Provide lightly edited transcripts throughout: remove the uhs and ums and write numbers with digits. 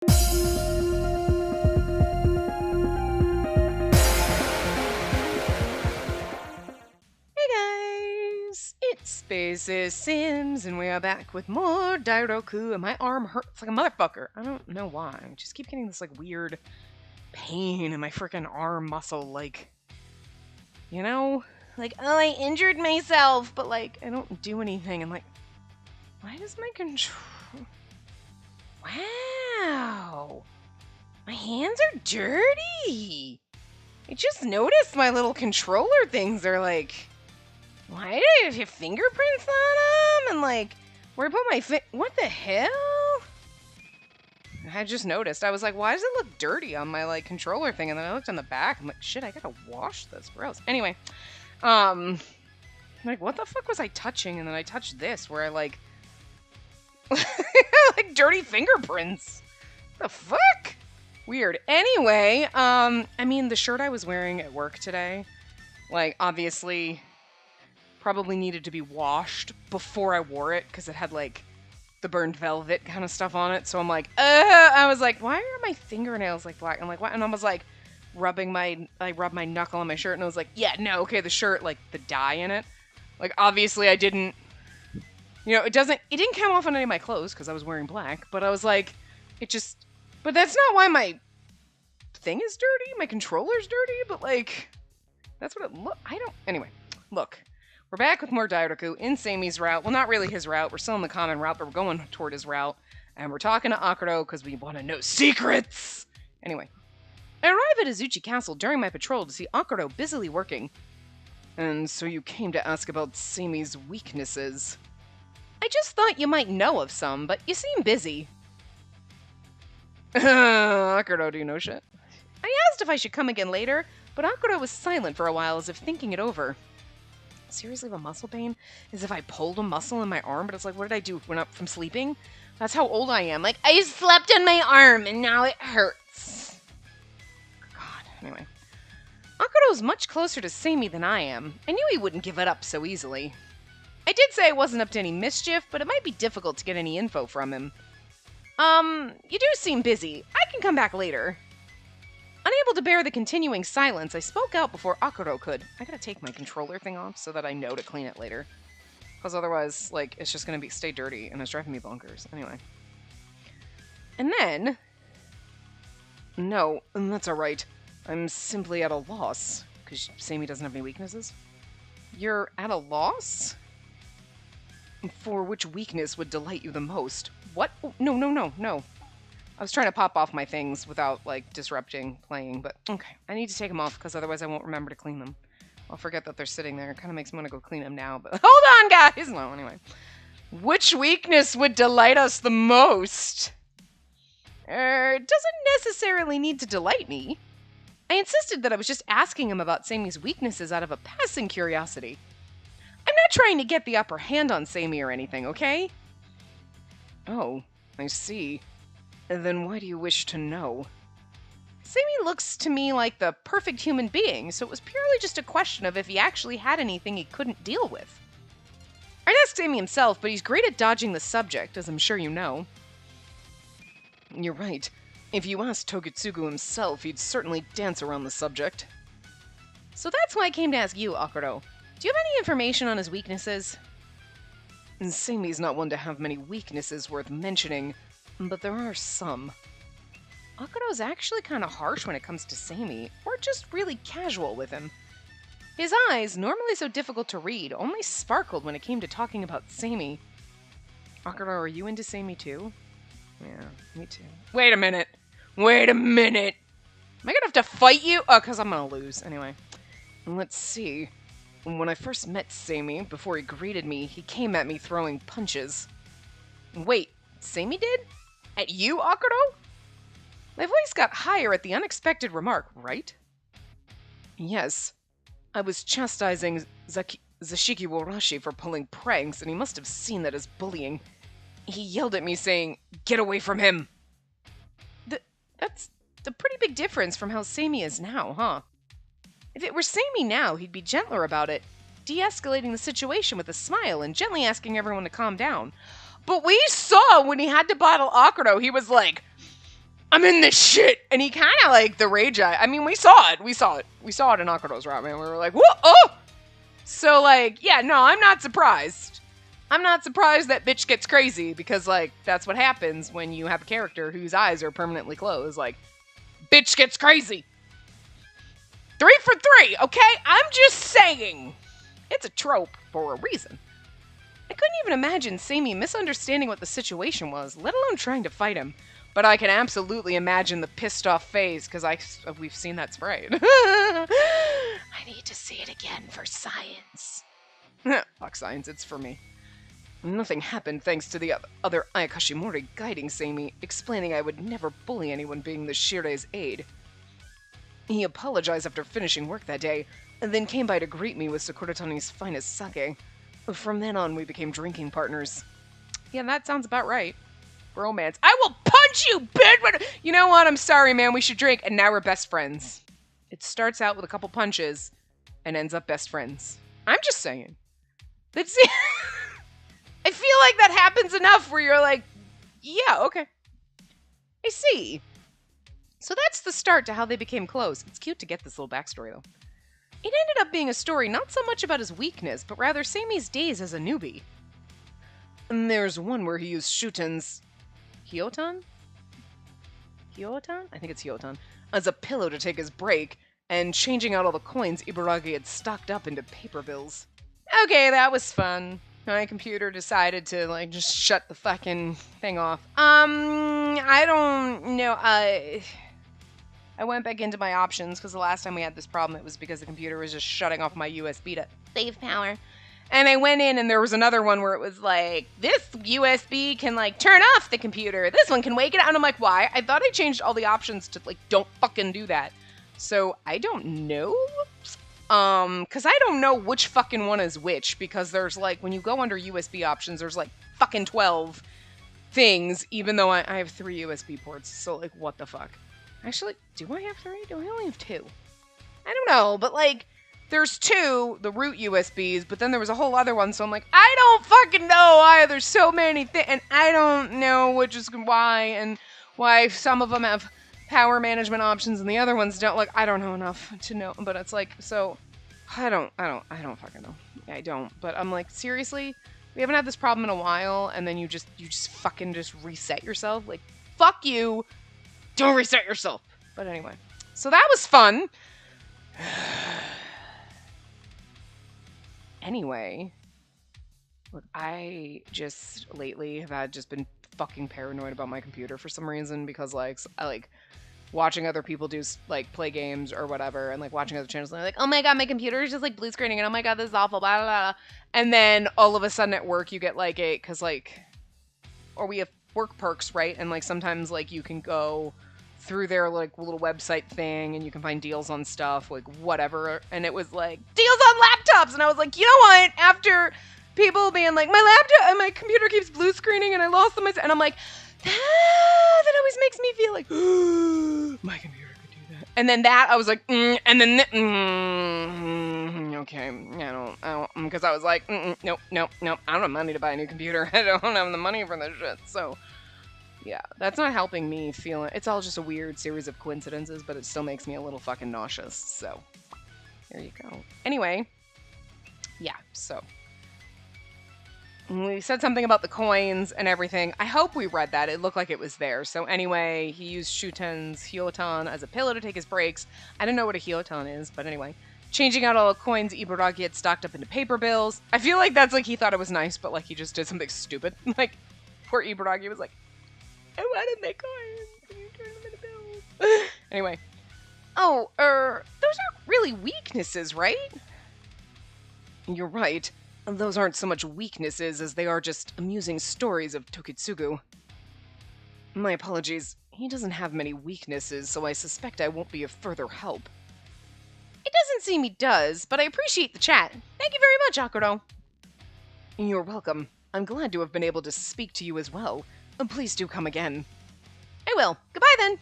It's Spacey Sims, and we are back with more Dairoku, and my arm hurts like a motherfucker. I don't know why. I just keep getting this, like, weird pain in my freaking arm muscle, like, you know? Like, oh, I injured myself, but, like, I don't do anything. I'm like, why does my control... Wow! My hands are dirty! I just noticed my little controller things are, like... Why do I have fingerprints on them? And like, where I put my what the hell? I just noticed. I was like, why does it look dirty on my like controller thing? And then I looked on the back. I'm like, shit, I gotta wash this. Gross. Anyway, like, what the fuck was I touching? And then I touched this, where I like, like dirty fingerprints. The fuck? Weird. Anyway, I mean, the shirt I was wearing at work today, like, obviously. Probably needed to be washed before I wore it because it had like the burned velvet kind of stuff on it. So I'm like, I was like, why are my fingernails like black? I'm like, what? And I was like, rubbed my knuckle on my shirt, and I was like, yeah, no, okay, the shirt, like the dye in it, like obviously I didn't, you know, it didn't come off on any of my clothes because I was wearing black, but I was like, but that's not why my thing is dirty. My controller's dirty, but like, that's what it anyway, look. We're back with more Dairoku in Seimi's route. Well, not really his route. We're still in the common route, but we're going toward his route. And we're talking to Akuro because we want to know secrets! Anyway. I arrive at Izuchi Castle during my patrol to see Akuro busily working. And so you came to ask about Seimi's weaknesses. I just thought you might know of some, but you seem busy. Akuro, do you know shit? I asked if I should come again later, but Akuro was silent for a while as if thinking it over. Seriously, have a muscle pain? As if I pulled a muscle in my arm, but it's like, what did I do? Went up from sleeping? That's how old I am. Like, I slept on my arm and now it hurts. God, anyway. Akuro's much closer to Seimi than I am. I knew he wouldn't give it up so easily. I did say I wasn't up to any mischief, but it might be difficult to get any info from him. You do seem busy. I can come back later. Unable to bear the continuing silence, I spoke out before Akuro could. I gotta take my controller thing off so that I know to clean it later. Because otherwise, like, it's just gonna stay dirty, and it's driving me bonkers. Anyway. And then... No, that's alright. I'm simply at a loss. Because Seimi doesn't have any weaknesses. You're at a loss? For which weakness would delight you the most? What? Oh, no. I was trying to pop off my things without, like, disrupting playing, but okay. I need to take them off, because otherwise I won't remember to clean them. I'll forget that they're sitting there. It kind of makes me want to go clean them now, but hold on, guys! No, anyway. Which weakness would delight us the most? It doesn't necessarily need to delight me. I insisted that I was just asking him about Seimi's weaknesses out of a passing curiosity. I'm not trying to get the upper hand on Seimi or anything, okay? Oh, I see. Then why do you wish to know? Seimi looks to me like the perfect human being, so it was purely just a question of if he actually had anything he couldn't deal with. I'd ask Seimi himself, but he's great at dodging the subject, as I'm sure you know. You're right. If you asked Togitsugu himself, he'd certainly dance around the subject. So that's why I came to ask you, Akuro. Do you have any information on his weaknesses? Seimi's not one to have many weaknesses worth mentioning, but there are some. Akuro's actually kind of harsh when it comes to Seimi, or just really casual with him. His eyes, normally so difficult to read, only sparkled when it came to talking about Seimi. Akuro, are you into Seimi too? Yeah, me too. Wait a minute! Am I gonna have to fight you? Oh, because I'm gonna lose. Anyway. Let's see. When I first met Seimi, before he greeted me, he came at me throwing punches. Wait, Seimi did? At you, Akuro? My voice got higher at the unexpected remark, right? Yes. I was chastising Zashiki Warashi for pulling pranks, and he must have seen that as bullying. He yelled at me saying, "Get away from him!" That's a pretty big difference from how Seimi is now, huh? If it were Seimi now, he'd be gentler about it, de-escalating the situation with a smile and gently asking everyone to calm down. But we saw when he had to battle Akuro, he was like, I'm in this shit. And he kind of like the rage eye. I mean, we saw it. We saw it in Akuto's ramen. We were like, whoa, oh. So like, yeah, no, I'm not surprised. I'm not surprised that bitch gets crazy because like, that's what happens when you have a character whose eyes are permanently closed. Like, bitch gets crazy. 3 for 3, okay? I'm just saying. It's a trope for a reason. I couldn't even imagine Sammy misunderstanding what the situation was, let alone trying to fight him. But I can absolutely imagine the pissed off face, because we've seen that sprayed. I need to see it again for science. Fuck science, it's for me. Nothing happened thanks to the other Ayakashimori guiding Sammy, explaining I would never bully anyone being the Shirei's aide. He apologized after finishing work that day, and then came by to greet me with Sakuratani's finest sake. From then on, we became drinking partners. Yeah, that sounds about right. Romance. I will punch you, bitch! You know what? I'm sorry, man. We should drink. And now we're best friends. It starts out with a couple punches and ends up best friends. I'm just saying. Let's see. I feel like that happens enough where you're like, yeah, okay. I see. So that's the start to how they became close. It's cute to get this little backstory, though. It ended up being a story not so much about his weakness, but rather Sammy's days as a newbie. And there's one where he used Shuten's Hyotan? Hyotan? I think it's Hyotan. As a pillow to take his break, and changing out all the coins Ibaragi had stocked up into paper bills. Okay, that was fun. My computer decided to, like, just shut the fucking thing off. I don't know, I went back into my options, because the last time we had this problem, it was because the computer was just shutting off my USB to save power. And I went in, and there was another one where it was like, this USB can, like, turn off the computer. This one can wake it up. And I'm like, why? I thought I changed all the options to, like, don't fucking do that. So, I don't know. Because I don't know which fucking one is which. Because there's, like, when you go under USB options, there's, like, fucking 12 things. Even though I have 3 USB ports. So, like, what the fuck? Actually, do I have 3? Do I only have 2? I don't know, but, like... There's 2, the root USBs, but then there was a whole other one, so I'm like, I don't fucking know why there's so many things, and I don't know which is why, and why some of them have power management options and the other ones don't. Like, I don't know enough to know, but it's like, so, I don't fucking know. I don't, but I'm like, seriously? We haven't had this problem in a while, and then you just fucking just reset yourself? Like, fuck you! Don't reset yourself! But anyway, so that was fun. Anyway, look, I just lately have just been fucking paranoid about my computer for some reason because, like, I like watching other people do, like, play games or whatever and, like, watching other channels and they're like, oh my god, my computer is just, like, blue screening and oh my god, this is awful, blah, blah, blah. And then all of a sudden at work you get, like, because, like, or we have work perks, right? And, like, sometimes, like, you can go through their, like, little website thing and you can find deals on stuff, like, whatever. And it was like, deals on laptops! And I was like, you know what? After people being like, my laptop and my computer keeps blue screening and I lost them, and I'm like, that always makes me feel like, my computer could do that. And then that, I was like, and then, okay, I don't, because I was like, nope, I don't have money to buy a new computer. I don't have the money for this shit, so... Yeah, that's not helping me feel it. It's all just a weird series of coincidences, but it still makes me a little fucking nauseous, so there you go. Anyway, yeah, so we said something about the coins and everything. I hope we read that. It looked like it was there. So anyway, he used Shuten's Hyotan as a pillow to take his breaks. I don't know what a Hyotan is, but anyway. Changing out all the coins Ibaragi had stocked up into paper bills. I feel like that's like he thought it was nice, but like he just did something stupid. Like, poor Ibaragi was like, I wanted my coins. Can you turn them into bills? Anyway. Oh, those aren't really weaknesses, right? You're right. Those aren't so much weaknesses as they are just amusing stories of Tokitsugu. My apologies. He doesn't have many weaknesses, so I suspect I won't be of further help. It doesn't seem he does, but I appreciate the chat. Thank you very much, Akuro. You're welcome. I'm glad to have been able to speak to you as well. Please do come again. I will. Goodbye, then.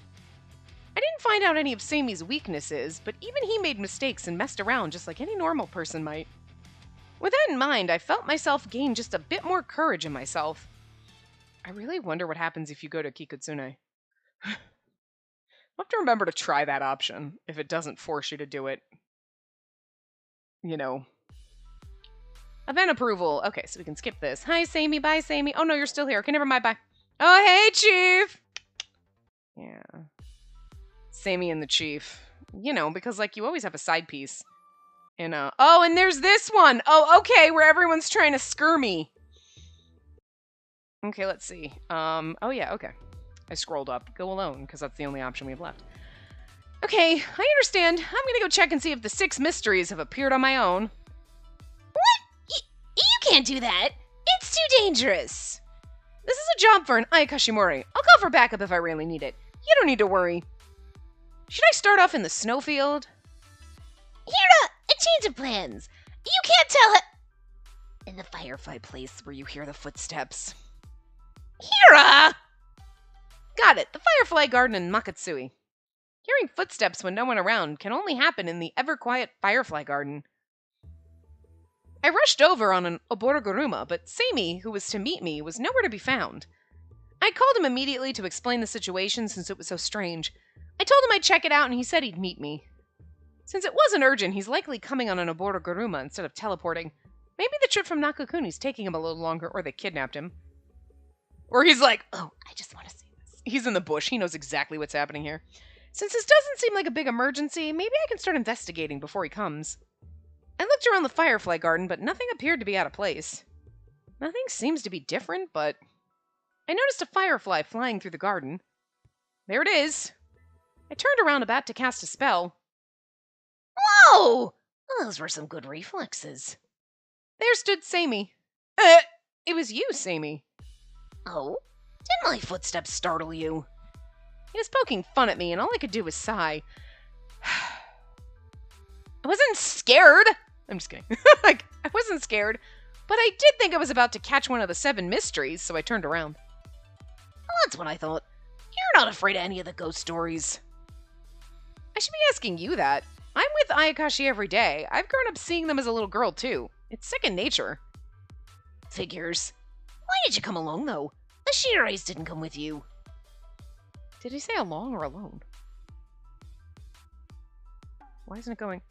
I didn't find out any of Sammy's weaknesses, but even he made mistakes and messed around just like any normal person might. With that in mind, I felt myself gain just a bit more courage in myself. I really wonder what happens if you go to Kikutsune. I'll have to remember to try that option if it doesn't force you to do it. You know. Event approval. Okay, so we can skip this. Hi, Sammy. Bye, Sammy. Oh, no, you're still here. Okay, never mind. Bye. Oh, hey, Chief. Yeah. Sammy and the Chief. You know, because, like, you always have a side piece. And, oh, and there's this one. Oh, okay, where everyone's trying to screw me. Okay, let's see. Oh, yeah, okay. I scrolled up. Go alone, because that's the only option we have left. Okay, I understand. I'm gonna go check and see if the 6 mysteries have appeared on my own. What? You can't do that. It's too dangerous. This is a job for an Ayakashimori. I'll call for backup if I really need it. You don't need to worry. Should I start off in the snowfield? Hira, a change of plans. You can't tell it. In the firefly place where you hear the footsteps. Hira! Got it. The firefly garden in Makatsui. Hearing footsteps when no one around can only happen in the ever-quiet firefly garden. I rushed over on an oboroguruma, but Seimi, who was to meet me, was nowhere to be found. I called him immediately to explain the situation since it was so strange. I told him I'd check it out and he said he'd meet me. Since it wasn't urgent, he's likely coming on an oboroguruma instead of teleporting. Maybe the trip from Nakakuni's taking him a little longer, or they kidnapped him. Or he's like, oh, I just want to see this. He's in the bush. He knows exactly what's happening here. Since this doesn't seem like a big emergency, maybe I can start investigating before he comes. I looked around the firefly garden, but nothing appeared to be out of place. Nothing seems to be different, but I noticed a firefly flying through the garden. There it is. I turned around about to cast a spell. Whoa! Those were some good reflexes. There stood Sammy. It was you, Sammy. Oh? Didn't my footsteps startle you? He was poking fun at me, and all I could do was sigh. I wasn't scared. I'm just kidding. I wasn't scared, but I did think I was about to catch one of the 7 mysteries, so I turned around. Well, that's what I thought. You're not afraid of any of the ghost stories. I should be asking you that. I'm with Ayakashi every day. I've grown up seeing them as a little girl, too. It's second nature. Figures. Why did you come along, though? The Shirais didn't come with you. Did he say along or alone? Why isn't it going?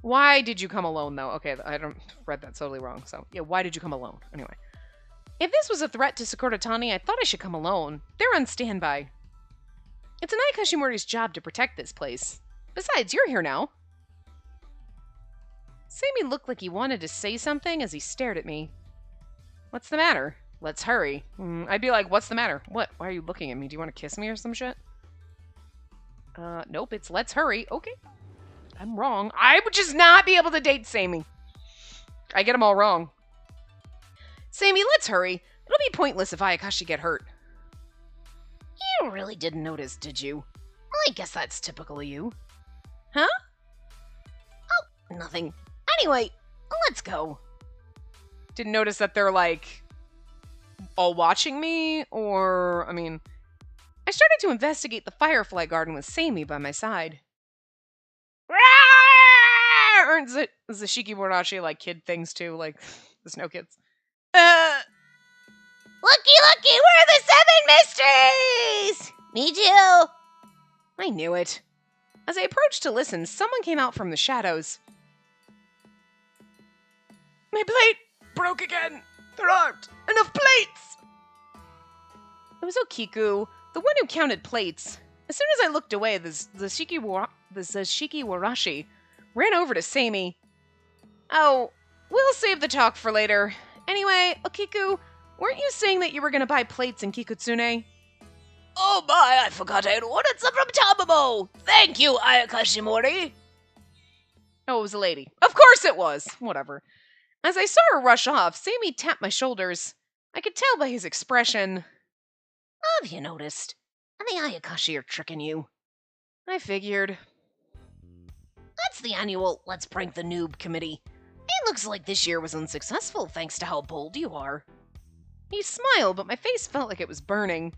Why did you come alone, though? Okay, I read that totally wrong. So, yeah, why did you come alone? Anyway. If this was a threat to Sakuratani, I thought I should come alone. They're on standby. It's an Ayakashimori's job to protect this place. Besides, you're here now. Sammy looked like he wanted to say something as he stared at me. What's the matter? Let's hurry. I'd be like, what's the matter? What? Why are you looking at me? Do you want to kiss me or some shit? Nope, it's let's hurry. Okay. I'm wrong. I would just not be able to date Sammy. I get them all wrong. Sammy, let's hurry. It'll be pointless if Ayakashi get hurt. You really didn't notice, did you? Well, I guess that's typical of you. Huh? Oh, nothing. Anyway, let's go. Didn't notice that they're, like, all watching me? Or, I mean, I started to investigate the firefly garden with Sammy by my side. Aren't Zashiki Warashi, like, kid things, too? Like, the Snow Kids. Looky, we're the 7 mysteries! Me too! I knew it. As I approached to listen, someone came out from the shadows. My plate broke again! There aren't enough plates! It was Okiku, the one who counted plates. As soon as I looked away, the Zashiki Warashi ran over to Sammy. Oh, we'll save the talk for later. Anyway, Okiku, weren't you saying that you were going to buy plates in Kikutsune? Oh my, I forgot I had ordered some from Tamamo! Thank you, Ayakashimori! Oh, it was a lady. Of course it was! Whatever. As I saw her rush off, Sammy tapped my shoulders. I could tell by his expression. Have you noticed? The Ayakashi are tricking you. I figured. That's the annual Let's Prank the Noob committee. It looks like this year was unsuccessful thanks to how bold you are. He smiled, but my face felt like it was burning.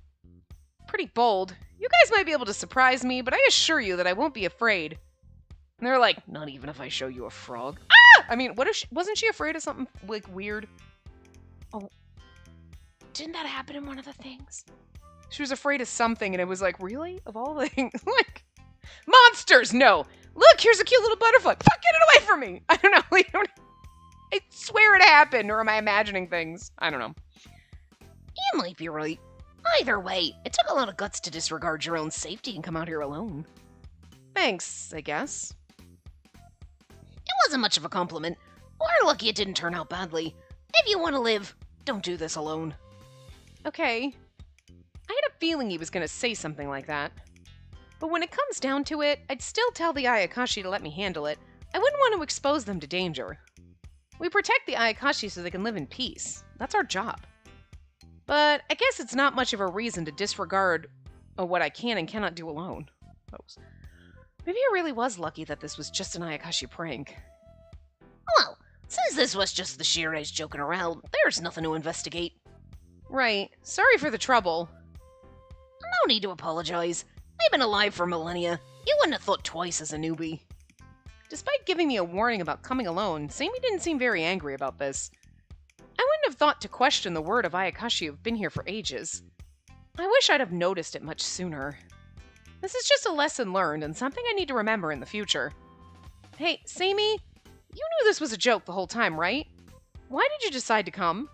Pretty bold. You guys might be able to surprise me, but I assure you that I won't be afraid. And they're like, not even if I show you a frog. Ah! I mean, what if wasn't she afraid of something, like, weird? Oh, didn't that happen in one of the things? She was afraid of something, and it was like, really? Of all things? Like, monsters! No! Look, here's a cute little butterfly. Fuck, get it away from me! I don't know. I swear it happened, or am I imagining things? I don't know. You might be right. Either way, it took a lot of guts to disregard your own safety and come out here alone. Thanks, I guess. It wasn't much of a compliment. We're lucky it didn't turn out badly. If you want to live, don't do this alone. Okay. I had a feeling he was going to say something like that. But when it comes down to it, I'd still tell the Ayakashi to let me handle it. I wouldn't want to expose them to danger. We protect the Ayakashi so they can live in peace. That's our job. But I guess it's not much of a reason to disregard what I can and cannot do alone. Maybe I really was lucky that this was just an Ayakashi prank. Well, since this was just the Shirei's joking around, there's nothing to investigate. Right. Sorry for the trouble. No need to apologize. I've been alive for millennia. You wouldn't have thought twice as a newbie. Despite giving me a warning about coming alone, Sammy didn't seem very angry about this. I wouldn't have thought to question the word of Ayakashi who've been here for ages. I wish I'd have noticed it much sooner. This is just a lesson learned and something I need to remember in the future. Hey, Sammy, you knew this was a joke the whole time, right? Why did you decide to come?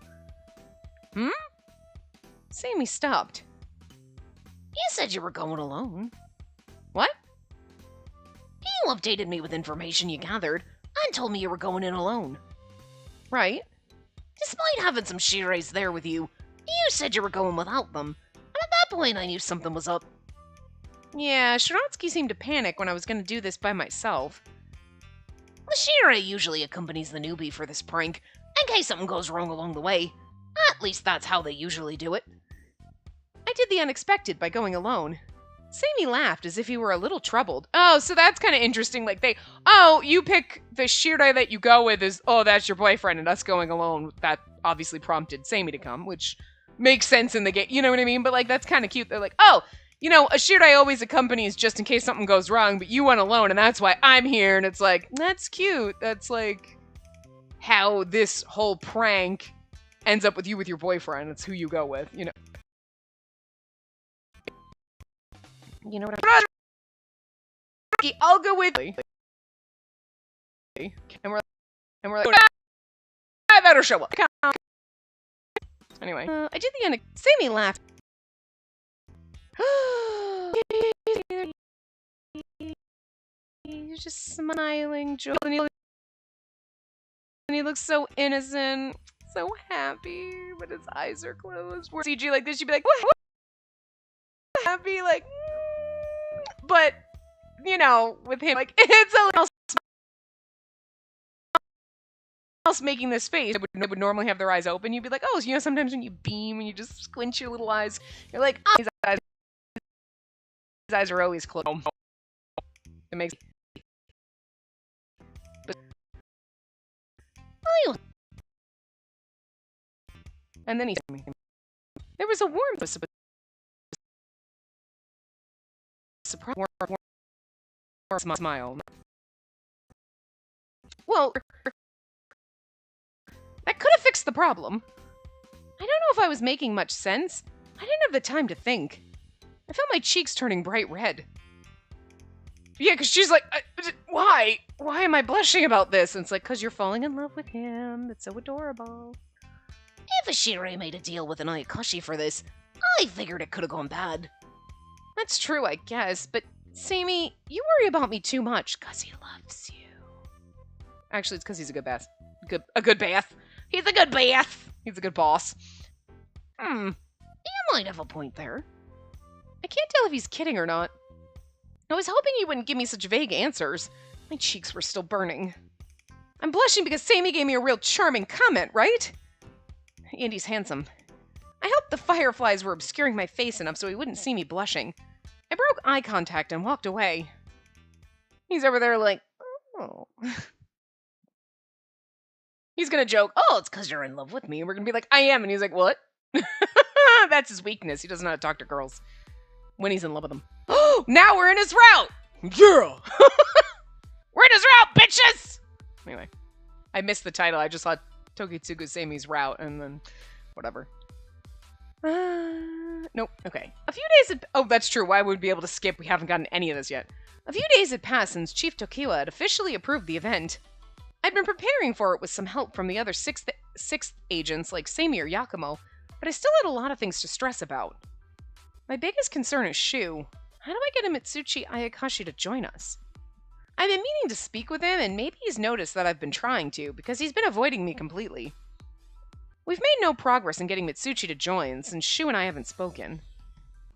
Sammy stopped. You said you were going alone. What? You updated me with information you gathered and told me you were going in alone. Right. Despite having some Shireis there with you, you said you were going without them. And at that point, I knew something was up. Yeah, Shiratsky seemed to panic when I was going to do this by myself. The Shirei usually accompanies the newbie for this prank, in case something goes wrong along the way. At least that's how they usually do it. I did the unexpected by going alone. Sammy laughed as if he were a little troubled. Oh, so that's kind of interesting. Like you pick the Shirei that you go with is, oh, that's your boyfriend, and us going alone. That obviously prompted Sammy to come, which makes sense in the game. You know what I mean? But like, that's kind of cute. They're like, oh, you know, a Shirei always accompanies just in case something goes wrong, but you went alone, and that's why I'm here. And it's like, that's cute. That's like how this whole prank ends up with you with your boyfriend. It's who you go with, you know. You know what I'll go with. And we're like, I better show up. Anyway, I did the Sammy laughed. He's just smiling, Joel, and he looks so innocent, so happy, but his eyes are closed. Where CG like this, you'd be like, what? Happy, like. But, you know, with him, like, it's a little else making this face. It would normally have their eyes open. You'd be like, oh, you know, sometimes when you beam and you just squint your little eyes, you're like, oh, his eyes are always closed. It makes. And then there was a warmth, surprise, smile. Well, that could have fixed the problem. I don't know if I was making much sense. I didn't have the time to think. I felt my cheeks turning bright red. Yeah, because she's like, why? Why am I blushing about this? And it's like, because you're falling in love with him. It's so adorable. If a Shirei made a deal with an Ayakashi for this, I figured it could have gone bad. That's true, I guess, but Sammy, you worry about me too much, because he loves you. Actually, it's because he's a good bath. A good bath. He's a good bath. He's a good boss. You might have a point there. I can't tell if he's kidding or not. I was hoping he wouldn't give me such vague answers. My cheeks were still burning. I'm blushing because Sammy gave me a real charming comment, right? Andy's handsome. I hoped the fireflies were obscuring my face enough so he wouldn't see me blushing. I broke eye contact and walked away. He's over there like, oh. He's gonna joke, oh, it's because you're in love with me. And we're gonna be like, I am. And he's like, what? That's his weakness. He doesn't know how to talk to girls when he's in love with them. Oh, now we're in his route. Yeah. We're in his route, bitches. Anyway, I missed the title. I just saw Tokitsugu Samy's route and then whatever. Nope. Okay. A few days had... Oh, that's true. Why would we be able to skip? We haven't gotten any of this yet. A few days had passed since Chief Tokiwa had officially approved the event. I'd been preparing for it with some help from the other sixth agents like Seimi or Yakumo, but I still had a lot of things to stress about. My biggest concern is Shu. How do I get a Mitsuchi Ayakashi to join us? I've been meaning to speak with him, and maybe he's noticed that I've been trying to, because he's been avoiding me completely. We've made no progress in getting Mitsuchi to join, since Shu and I haven't spoken.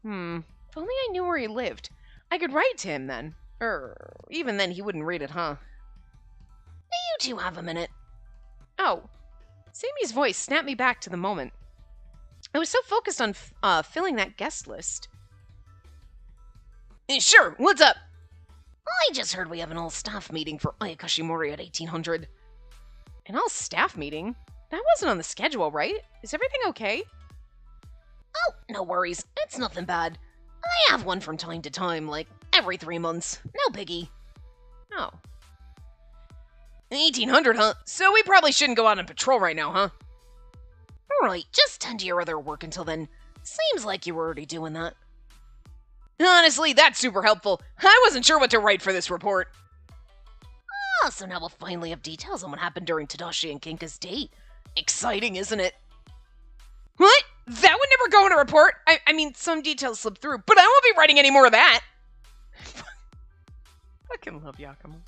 If only I knew where he lived. I could write to him then. Even then he wouldn't read it, huh? You two have a minute. Oh. Seimi's voice snapped me back to the moment. I was so focused on filling that guest list. Sure, what's up? I just heard we have an all-staff meeting for Ayakashimori at 1800. An all-staff meeting? That wasn't on the schedule, right? Is everything okay? Oh, no worries. It's nothing bad. I have one from time to time, like every 3 months. No biggie. Oh. 1800, huh? So we probably shouldn't go out on patrol right now, huh? Alright, just tend to your other work until then. Seems like you were already doing that. Honestly, that's super helpful. I wasn't sure what to write for this report. Ah, so now we'll finally have details on what happened during Tadashi and Kinka's date. Exciting, isn't it? What? That would never go in a report. I mean, some details slip through, but I won't be writing any more of that. Fucking love Yakumo.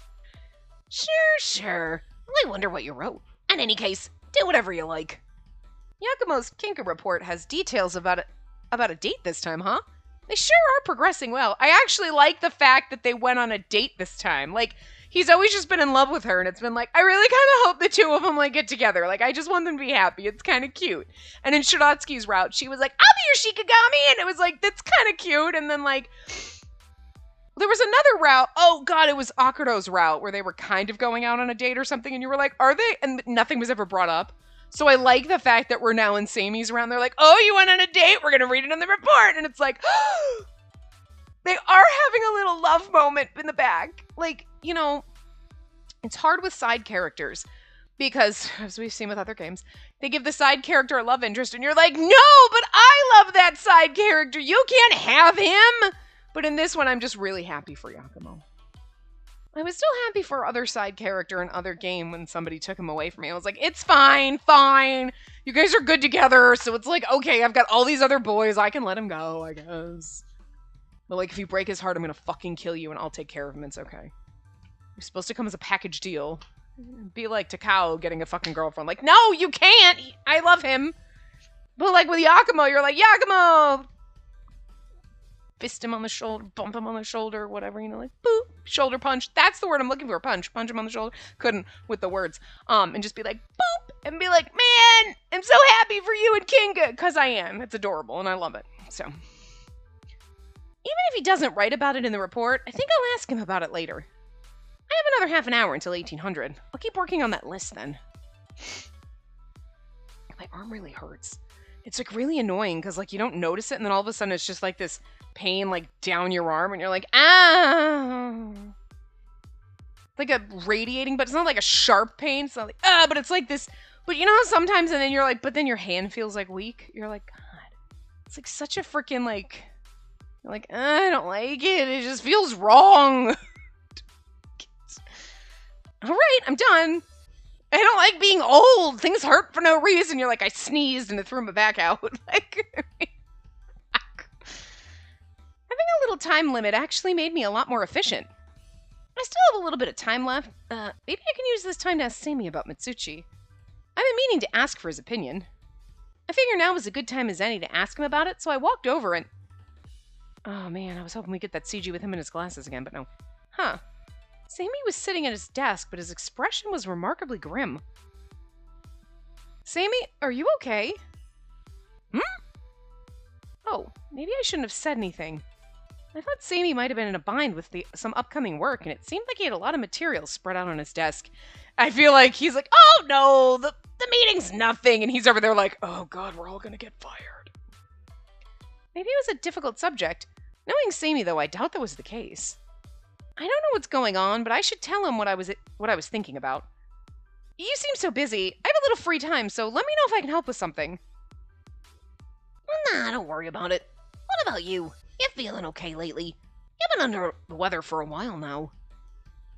Sure. I wonder what you wrote. In any case, do whatever you like. Yakumo's Kinka report has details about a date this time, huh? They sure are progressing well. I actually like the fact that they went on a date this time. Like, he's always just been in love with her, and it's been like, I really kind of hope the two of them, like, get together. Like, I just want them to be happy. It's kind of cute. And in Shiratsuki's route, she was like, I'll be your Shikigami, and it was like, that's kind of cute. And then, like, there was another route. Oh, God, it was Akuro's route, where they were kind of going out on a date or something, and you were like, are they? And nothing was ever brought up. So I like the fact that we're now in Seimi's round. They're like, oh, you went on a date? We're going to read it in the report. And it's like, they are having a little love moment in the back. Like, you know, it's hard with side characters because, as we've seen with other games, they give the side character a love interest and you're like, no, but I love that side character. You can't have him. But in this one, I'm just really happy for Yakumo. I was still happy for other side character in other game when somebody took him away from me. I was like, it's fine. You guys are good together. So it's like, okay, I've got all these other boys. I can let him go, I guess. But like, if you break his heart, I'm going to fucking kill you and I'll take care of him. It's okay. You're supposed to come as a package deal. Be like Takao getting a fucking girlfriend. Like, no, you can't. I love him. But like with Yakumo, you're like, Yakumo! Fist him on the shoulder, bump him on the shoulder, whatever, you know, like, boop, shoulder punch. That's the word I'm looking for, punch him on the shoulder. Couldn't with the words. And just be like, boop, and be like, man, I'm so happy for you and Kinga, because I am. It's adorable, and I love it. So, even if he doesn't write about it in the report, I think I'll ask him about it later. I have another half an hour until 1800. I'll keep working on that list then. My arm really hurts. It's like really annoying because like you don't notice it and then all of a sudden it's just like this pain like down your arm and you're like, ah. Like a radiating, but it's not like a sharp pain. It's not like, but it's like this. But you know how sometimes and then you're like, but then your hand feels like weak. You're like, God. It's like such a freaking like, you're like, I don't like it. It just feels wrong. All right, I'm done. I don't like being old. Things hurt for no reason. You're like, I sneezed and it threw my back out. Like, having a little time limit actually made me a lot more efficient. I still have a little bit of time left. Maybe I can use this time to ask Seimi about Mitsuchi. I've been meaning to ask for his opinion. I figure now is a good time as any to ask him about it, so I walked over and... Oh man, I was hoping we'd get that CG with him in his glasses again, but no. Huh. Seimi was sitting at his desk, but his expression was remarkably grim. Seimi, are you okay? Oh, maybe I shouldn't have said anything. I thought Seimi might have been in a bind with some upcoming work, and it seemed like he had a lot of material spread out on his desk. I feel like he's like, oh no, the meeting's nothing, and he's over there like, oh god, we're all gonna get fired. Maybe it was a difficult subject. Knowing Seimi, though, I doubt that was the case. I don't know what's going on, but I should tell him what I was thinking about. You seem so busy. I have a little free time, so let me know if I can help with something. Nah, don't worry about it. What about you? You feeling okay lately? You've been under the weather for a while now.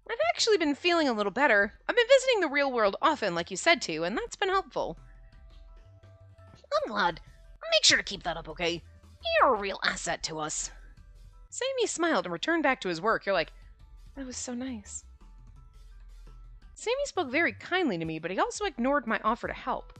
I've actually been feeling a little better. I've been visiting the real world often, like you said to, and that's been helpful. I'm glad. Make sure to keep that up, okay? You're a real asset to us. Sammy smiled and returned back to his work. You're like, that was so nice. Sammy spoke very kindly to me, but he also ignored my offer to help.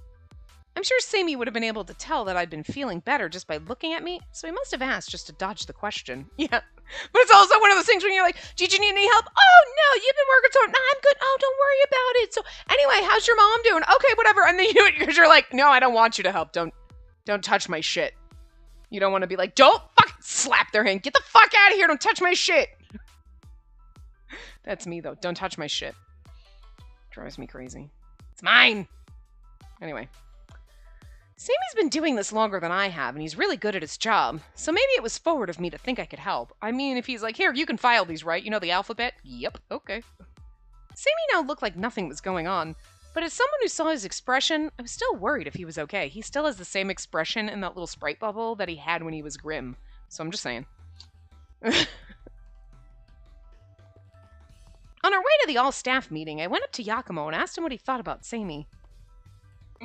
I'm sure Sammy would have been able to tell that I'd been feeling better just by looking at me, so he must have asked just to dodge the question. Yeah. But it's also one of those things when you're like, did you need any help? Oh, no, you've been working so hard. No, I'm good. Oh, don't worry about it. So anyway, how's your mom doing? Okay, whatever. And then because you're like, no, I don't want you to help. Don't touch my shit. You don't want to be like, don't fucking slap their hand. Get the fuck out of here. Don't touch my shit. That's me, though. Don't touch my shit. Drives me crazy. It's mine. Anyway. Sammy's been doing this longer than I have, and he's really good at his job, so maybe it was forward of me to think I could help. I mean, if he's like, here, you can file these, right? You know the alphabet? Yep, okay. Sammy now looked like nothing was going on, but as someone who saw his expression, I was still worried if he was okay. He still has the same expression in that little sprite bubble that he had when he was grim, so I'm just saying. On our way to the all-staff meeting, I went up to Yakumo and asked him what he thought about Sammy.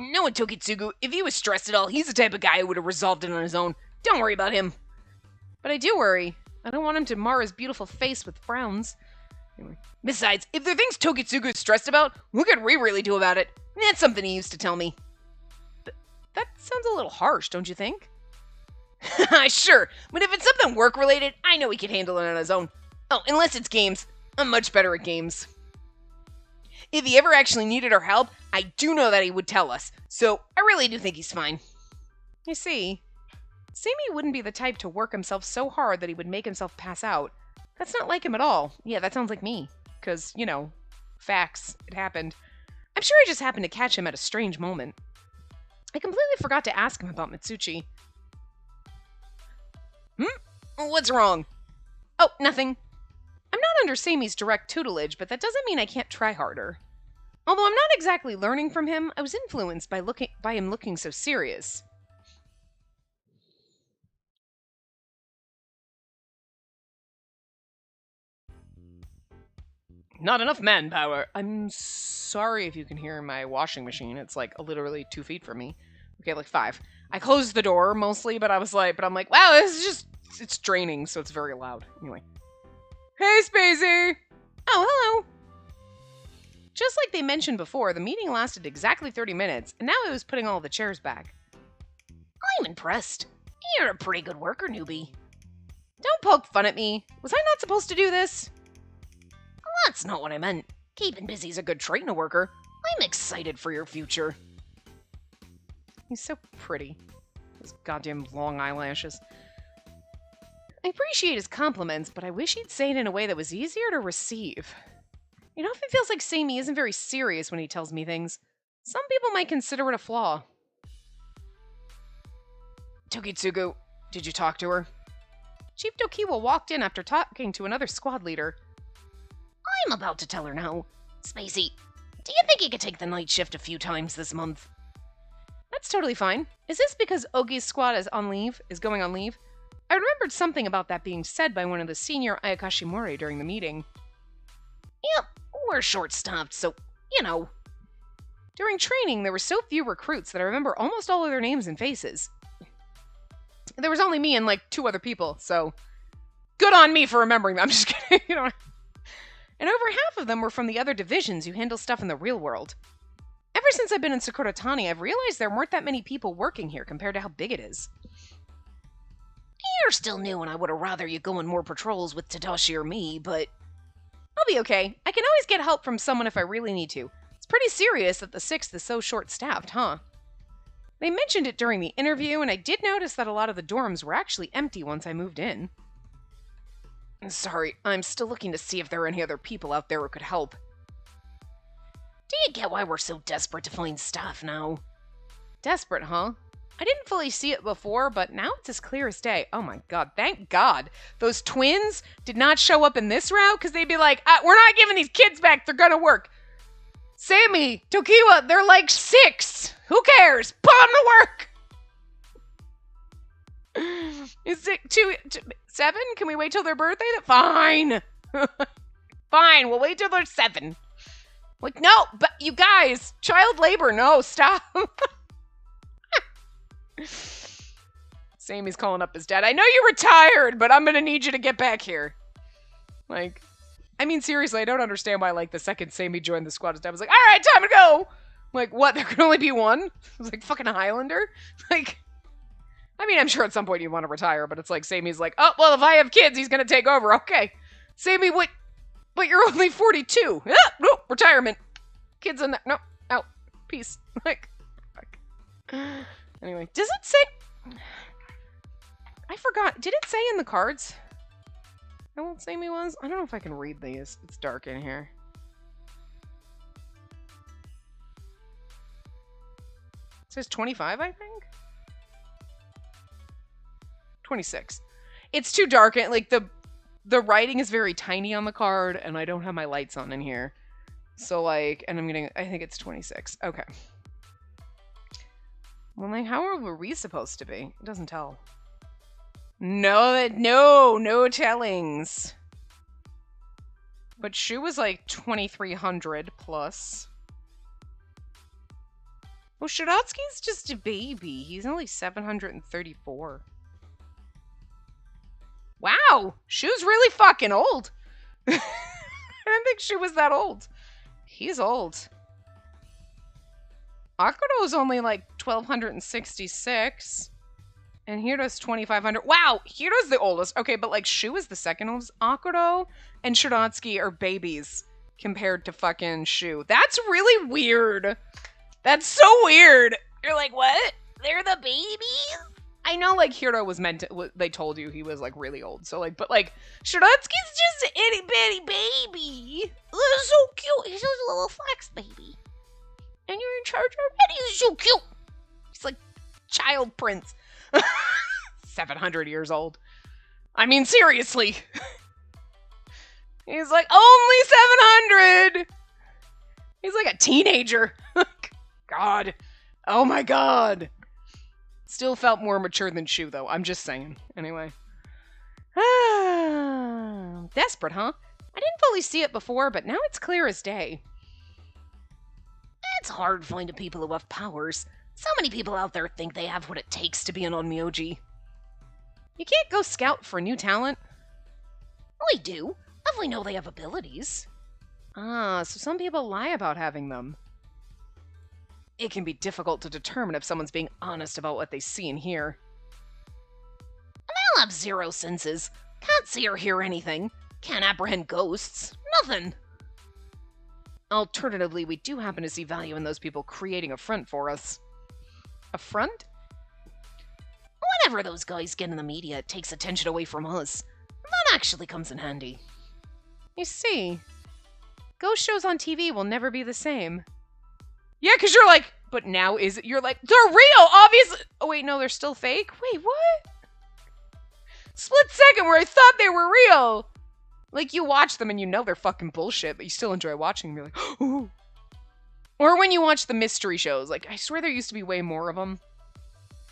No, Tokitsugu, if he was stressed at all, he's the type of guy who would have resolved it on his own. Don't worry about him. But I do worry. I don't want him to mar his beautiful face with frowns. Anyway. Besides, if there are things Tokitsugu is stressed about, what could we really do about it? That's something he used to tell me. That sounds a little harsh, don't you think? Sure, but if it's something work-related, I know he can handle it on his own. Oh, unless it's games. I'm much better at games. If he ever actually needed our help, I do know that he would tell us, so I really do think he's fine. You see, Sammy wouldn't be the type to work himself so hard that he would make himself pass out. That's not like him at all. Yeah, that sounds like me. Because, you know, facts. It happened. I'm sure I just happened to catch him at a strange moment. I completely forgot to ask him about Mitsuchi. What's wrong? Oh, nothing. I'm not under Sammy's direct tutelage, but that doesn't mean I can't try harder. Although I'm not exactly learning from him, I was influenced by him looking so serious. Not enough manpower. I'm sorry if you can hear my washing machine. It's like literally 2 feet from me. Okay, like 5. I closed the door mostly, but I'm like, wow, this is just, it's draining, so it's very loud. Anyway. Hey, Spacey! Oh, hello! Just like they mentioned before, the meeting lasted exactly 30 minutes, and now I was putting all the chairs back. I'm impressed. You're a pretty good worker, newbie. Don't poke fun at me. Was I not supposed to do this? That's not what I meant. Keeping busy's a good trait in a worker. I'm excited for your future. He's so pretty. Those goddamn long eyelashes. I appreciate his compliments, but I wish he'd say it in a way that was easier to receive. It often feels like Sammy isn't very serious when he tells me things. Some people might consider it a flaw. Tokitsugu, did you talk to her? Chief Dokiwa walked in after talking to another squad leader. I'm about to tell her now. Spacey, do you think you could take the night shift a few times this month? That's totally fine. Is this because Ogi's squad is going on leave? I remembered something about that being said by one of the senior Ayakashimori during the meeting. Yep, we're short-staffed, so, you know. During training, there were so few recruits that I remember almost all of their names and faces. There was only me and, like, 2 other people, so good on me for remembering them. I'm just kidding, you know. And over half of them were from the other divisions who handle stuff in the real world. Ever since I've been in Sakuratani, I've realized there weren't that many people working here compared to how big it is. You're still new, and I would have rather you go on more patrols with Tadashi or me, but I'll be okay. I can always get help from someone if I really need to. It's pretty serious that the 6th is so short-staffed, huh? They mentioned it during the interview, and I did notice that a lot of the dorms were actually empty once I moved in. Sorry, I'm still looking to see if there are any other people out there who could help. Do you get why we're so desperate to find staff now? Desperate, huh? I didn't fully see it before, but now it's as clear as day. Oh my god, thank God. Those twins did not show up in this route, because they'd be like, we're not giving these kids back, they're gonna work. Sammy, Tokiwa, they're like 6. Who cares? Put them to work! Is it 7? Can we wait till their birthday? Fine. Fine, we'll wait till they're 7. Like, no, but you guys, child labor, no, stop. Sammy's calling up his dad. I know you're retired, but I'm gonna need you to get back here. Like, I mean, seriously, I don't understand why, like, the second Sammy joined the squad, his dad was like, all right, time to go. Like, what, there can only be one? It was like fucking Highlander? Like, I mean, I'm sure at some point you want to retire, but it's like Sammy's like, oh, well, if I have kids, he's gonna take over. Okay. Sammy, what? But you're only 42. Ah, no, retirement. Kids in there. No, out. Peace. Like, fuck. Anyway, does it say? I forgot. Did it say in the cards how old Sammy was? I don't know if I can read these. It's dark in here. It says 25, I think. 26. It's too dark. And like the writing is very tiny on the card, and I don't have my lights on in here. So like, and I think it's 26. Okay. Well, like, how old were we supposed to be? It doesn't tell. No tellings. But Shu was like 2,300 plus. Well, Shiratsuki's just a baby. He's only 734. Wow, Shu's really fucking old. I didn't think Shu was that old. He's old. Akudo's only like 1,266. And Hiro's 2,500. Wow, Hiro's the oldest. Okay, but like Shu is the second oldest. Akudo and Shiratsuki are babies compared to fucking Shu. That's really weird. That's so weird. You're like, what? They're the babies? I know, like, Hiro was meant to, they told you he was, like, really old. So, like, but, like, Shiratsuki's just an itty-bitty baby. They're so cute. He's just a little flex baby. And you're in charge already. He's so cute. He's, like, child prince. 700 years old. I mean, seriously. He's, like, only 700. He's, like, a teenager. God. Oh, my God. Still felt more mature than Shu, though. I'm just saying. Anyway. Desperate, huh? I didn't fully see it before, but now it's clear as day. It's hard finding people who have powers. So many people out there think they have what it takes to be an onmyoji. You can't go scout for new talent. We do, if we know they have abilities. Ah, so some people lie about having them. It can be difficult to determine if someone's being honest about what they see and hear. They'll have 0 senses. Can't see or hear anything. Can't apprehend ghosts. Nothing. Alternatively, we do happen to see value in those people creating a front for us. A front? Whenever those guys get in the media, it takes attention away from us. That actually comes in handy. You see, ghost shows on TV will never be the same. Yeah, because you're like, but now is it? You're like, they're real, obviously. Oh, wait, no, they're still fake? Wait, what? Split second where I thought they were real. Like, you watch them and you know they're fucking bullshit, but you still enjoy watching them. You're like, ooh. Or when you watch the mystery shows. Like, I swear there used to be way more of them.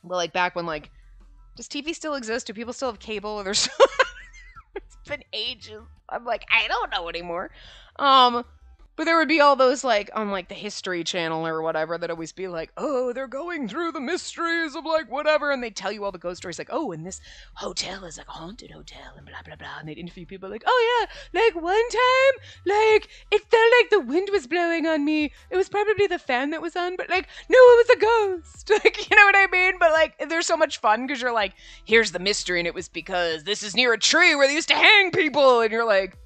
But, like, back when, like, does TV still exist? Do people still have cable? Or there's it's been ages. I'm like, I don't know anymore. But there would be all those, like, on, like, the History Channel or whatever, that always be like, oh, they're going through the mysteries of, like, whatever, and they tell you all the ghost stories, like, oh, and this hotel is, like, a haunted hotel, and blah, blah, blah, and they'd interview people, like, oh, yeah, like, one time, like, it felt like the wind was blowing on me. It was probably the fan that was on, but, like, no, it was a ghost. Like, you know what I mean? But, like, they're so much fun, because you're like, here's the mystery, and it was because this is near a tree where they used to hang people, and you're like,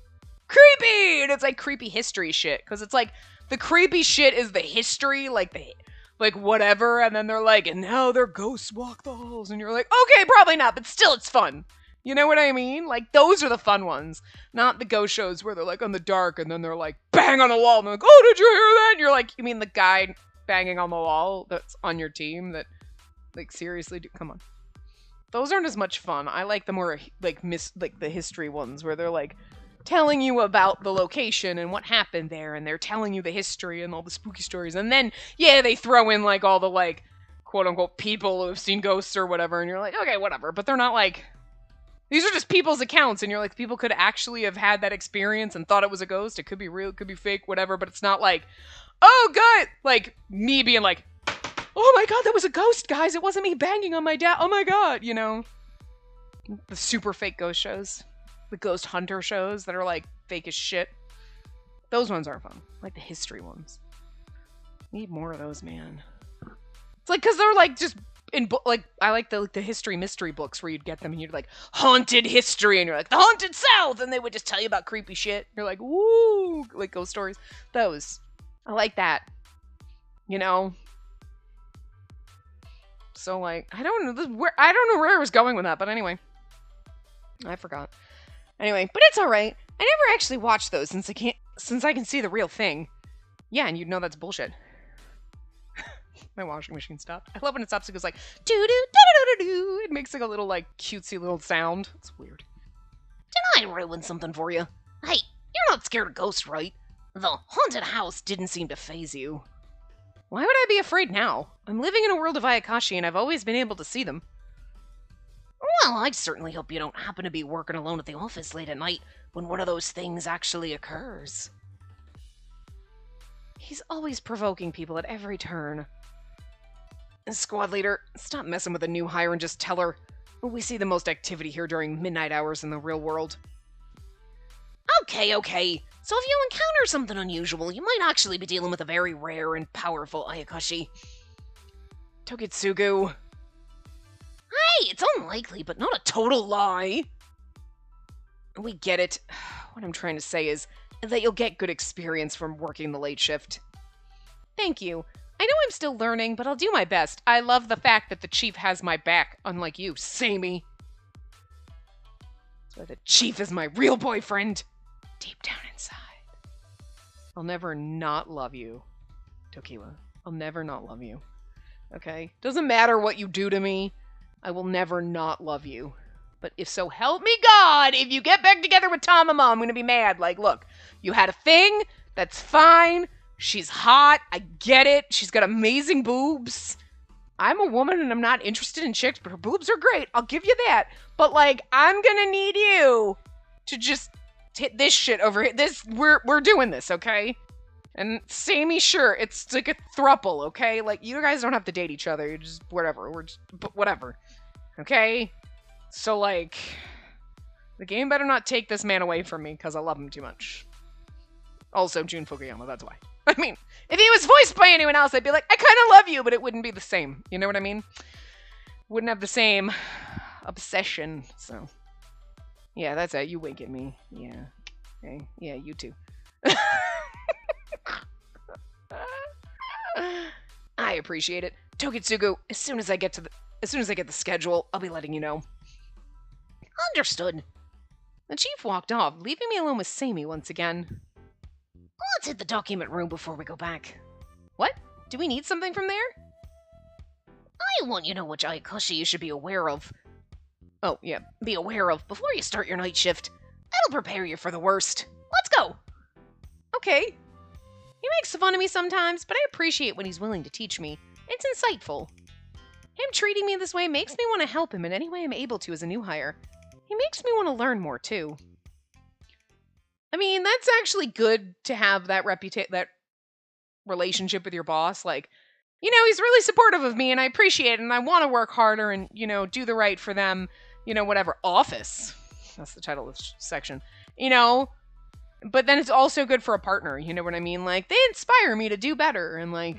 creepy! And it's like creepy history shit. Because it's like, the creepy shit is the history, like whatever, and then they're like, and now their ghosts walk the halls, and you're like, okay, probably not, but still it's fun. You know what I mean? Like, those are the fun ones. Not the ghost shows where they're like on the dark, and then they're like, bang on a wall, and they're like, oh, did you hear that? And you're like, you mean the guy banging on the wall that's on your team that, like, seriously, come on. Those aren't as much fun. I like the more, like, the history ones, where they're like, telling you about the location and what happened there, and they're telling you the history and all the spooky stories, and then, yeah, they throw in, like, all the, like, quote-unquote people who have seen ghosts or whatever, and you're like, okay, whatever. But they're not like... These are just people's accounts, and you're like, people could actually have had that experience and thought it was a ghost. It could be real, it could be fake, whatever, but it's not like, oh, God! Like, me being like, oh my God, that was a ghost, guys! It wasn't me banging on my dad! Oh my God! You know? The super fake ghost shows. The ghost hunter shows that are, like, fake as shit. Those ones aren't fun. Like the history ones. Need more of those, man. It's like, because they're, like, just... like, I like the history mystery books where you'd get them and you'd like, haunted history, and you're like, the haunted South, and they would just tell you about creepy shit. You're like, woo, like ghost stories. Those. I like that. You know? So, like, I don't know where I was going with that, but anyway. I forgot. Anyway, but it's alright. I never actually watched those since I can see the real thing. Yeah, and you'd know that's bullshit. My washing machine stopped. I love when it stops. It goes like doo doo doo doo doo. It makes like a little like cutesy little sound. It's weird. Did I ruin something for you? Hey, you're not scared of ghosts, right? The haunted house didn't seem to faze you. Why would I be afraid now? I'm living in a world of Ayakashi, and I've always been able to see them. Well, I certainly hope you don't happen to be working alone at the office late at night when one of those things actually occurs. He's always provoking people at every turn. Squad leader, stop messing with a new hire and just tell her. We see the most activity here during midnight hours in the real world. Okay. So if you encounter something unusual, you might actually be dealing with a very rare and powerful Ayakashi. Tokitsugu. Hey, it's unlikely, but not a total lie. We get it. What I'm trying to say is that you'll get good experience from working the late shift. Thank you. I know I'm still learning, but I'll do my best. I love the fact that the chief has my back, unlike you, Samey. That's why the chief is my real boyfriend. Deep down inside. I'll never not love you, Tokiwa. I'll never not love you. Okay? Doesn't matter what you do to me. I will never not love you. But if so help me God, if you get back together with Tamama, I'm gonna be mad. Like, look, you had a thing, that's fine. She's hot, I get it. She's got amazing boobs. I'm a woman and I'm not interested in chicks, but her boobs are great. I'll give you that. But, like, I'm gonna need you to just hit this shit over here. We're doing this, okay? And Samey, sure, it's like a throuple, okay? Like, you guys don't have to date each other. You're just, whatever. But whatever. Okay? So, like, the game better not take this man away from me, because I love him too much. Also, Jun Fukuyama, that's why. I mean, if he was voiced by anyone else, I'd be like, I kind of love you, but it wouldn't be the same. You know what I mean? Wouldn't have the same obsession, so. Yeah, that's it. You wink at me. Yeah. Okay. Yeah, you too. I appreciate it. Tokitsugu, as soon as I get the schedule, I'll be letting you know. Understood. The chief walked off, leaving me alone with Samey once again. Let's hit the document room before we go back. What? Do we need something from there? I want you to know which Ayakashi you should be aware of. Oh, yeah. Be aware of before you start your night shift. That'll prepare you for the worst. Let's go! Okay. He makes fun of me sometimes, but I appreciate when he's willing to teach me. It's insightful. Him treating me this way makes me want to help him in any way I'm able to as a new hire. He makes me want to learn more, too. I mean, that's actually good to have that that relationship with your boss. Like, you know, he's really supportive of me, and I appreciate it, and I want to work harder and, you know, do the right for them, you know, whatever. Office. That's the title of this section. You know, but then it's also good for a partner, you know what I mean? Like, they inspire me to do better and, like,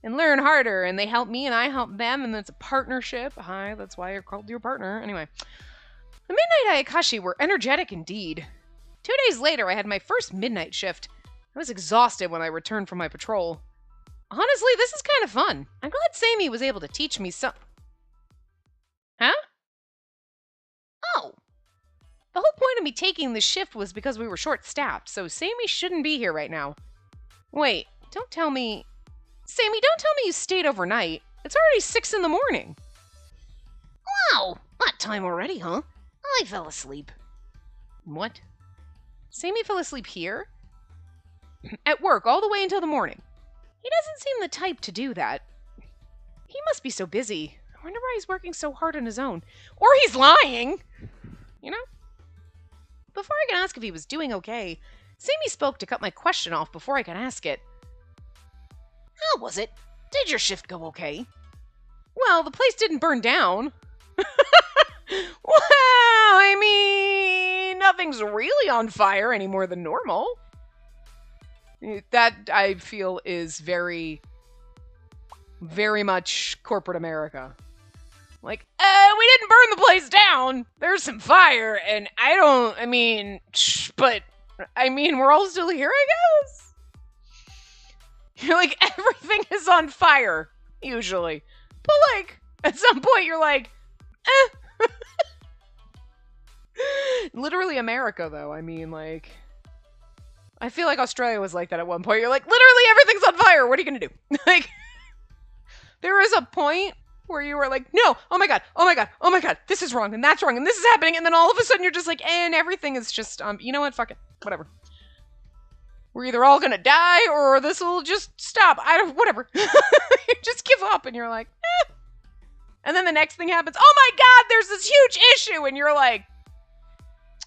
and learn harder, and they help me, and I help them, and it's a partnership. Hi, that's why you're called your partner. Anyway. The Midnight Ayakashi were energetic indeed. 2 days later, I had my first midnight shift. I was exhausted when I returned from my patrol. Honestly, this is kind of fun. I'm glad Samey was able to teach me some... Huh? Oh. The whole point of me taking this shift was because we were short-staffed, so Samey shouldn't be here right now. Wait, don't tell me... Samey, don't tell me you stayed overnight. It's already 6 in the morning. Wow, that time already, huh? I fell asleep. What? Samey fell asleep here? At work, all the way until the morning. He doesn't seem the type to do that. He must be so busy. I wonder why he's working so hard on his own. Or he's lying! You know? Before I could ask if he was doing okay, Sammy spoke to cut my question off before I could ask it. How was it? Did your shift go okay? Well, the place didn't burn down. Well, I mean, nothing's really on fire any more than normal. That, I feel, is very, very much corporate America. Like, we didn't burn the place down. There's some fire, and but, we're all still here, I guess? You're like, everything is on fire, usually. But, like, at some point, you're like, Literally America, though. I feel like Australia was like that at one point. You're like, literally everything's on fire. What are you going to do? Like, there is a point where you were like, no, oh my god, this is wrong, and that's wrong, and this is happening, and then all of a sudden you're just like, and everything is just, you know what, fuck it, whatever. We're either all gonna die, or this will just stop, whatever. You just give up, and you're like, eh. And then the next thing happens, oh my god, there's this huge issue, and you're like,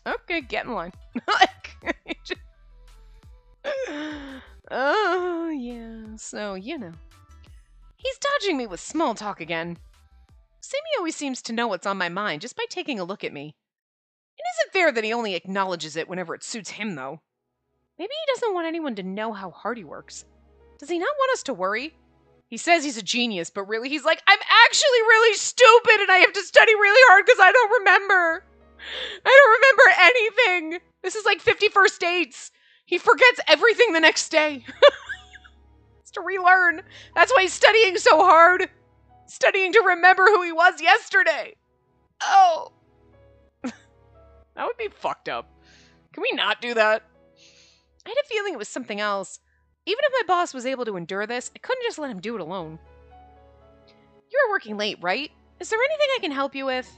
okay, get in line. Like, oh, yeah, so, you know. He's dodging me with small talk again. Sammy always seems to know what's on my mind just by taking a look at me. It isn't fair that he only acknowledges it whenever it suits him, though. Maybe he doesn't want anyone to know how hard he works. Does he not want us to worry? He says he's a genius, but really he's like, I'm actually really stupid and I have to study really hard because I don't remember. I don't remember anything. This is like 51st dates. He forgets everything the next day. To relearn. That's why he's studying so hard. Studying to remember who he was yesterday. Oh. That would be fucked up. Can we not do that? I had a feeling it was something else. Even if my boss was able to endure this, I couldn't just let him do it alone. You're working late, right? Is there anything I can help you with?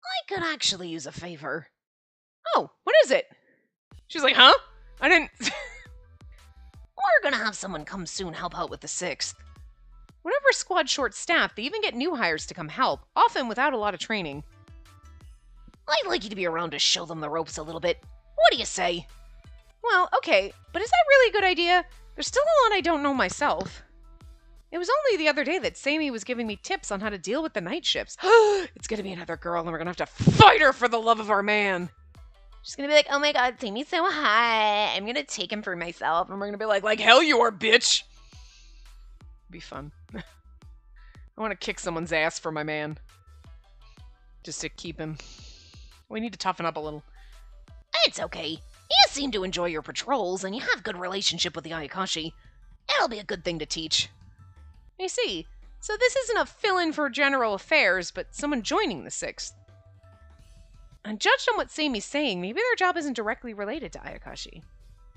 I could actually use a favor. Oh, what is it? She's like, huh? I didn't... We're gonna have someone come soon help out with the 6th. Whenever a squad's short-staffed, they even get new hires to come help, often without a lot of training. I'd like you to be around to show them the ropes a little bit. What do you say? Well, okay, but is that really a good idea? There's still a lot I don't know myself. It was only the other day that Sammy was giving me tips on how to deal with the night shifts. It's gonna be another girl, and we're gonna have to fight her for the love of our man. She's gonna be like, oh my god, Sammy's so hot. I'm gonna take him for myself. And we're gonna be like hell you are, bitch. Be fun. I want to kick someone's ass for my man. Just to keep him. We need to toughen up a little. It's okay. You seem to enjoy your patrols, and you have good relationship with the Ayakashi. It'll be a good thing to teach. I see. So this isn't a fill-in for general affairs, but someone joining the 6th. And judged on what Sammy's saying, maybe their job isn't directly related to Ayakashi.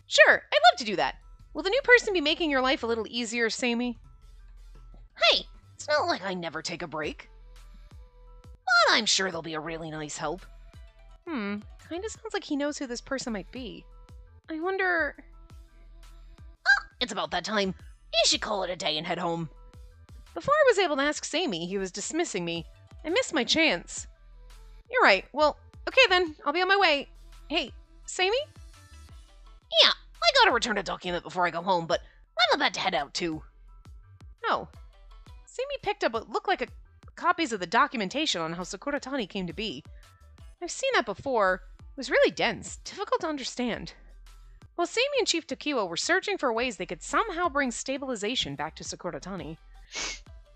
Sure, I'd love to do that. Will the new person be making your life a little easier, Sammy? Hey, it's not like I never take a break. But I'm sure they'll be a really nice help. Kinda sounds like he knows who this person might be. I wonder... Oh, it's about that time. You should call it a day and head home. Before I was able to ask Sammy, he was dismissing me. I missed my chance. You're right. Well, okay then. I'll be on my way. Hey, Sammy? Yeah, I gotta return a document before I go home, but I'm about to head out too. Oh. Sammy picked up what looked like copies of the documentation on how Sakuratani came to be. I've seen that before. It was really dense, difficult to understand. While Sammy and Chief Tokiwa were searching for ways they could somehow bring stabilization back to Sakuratani.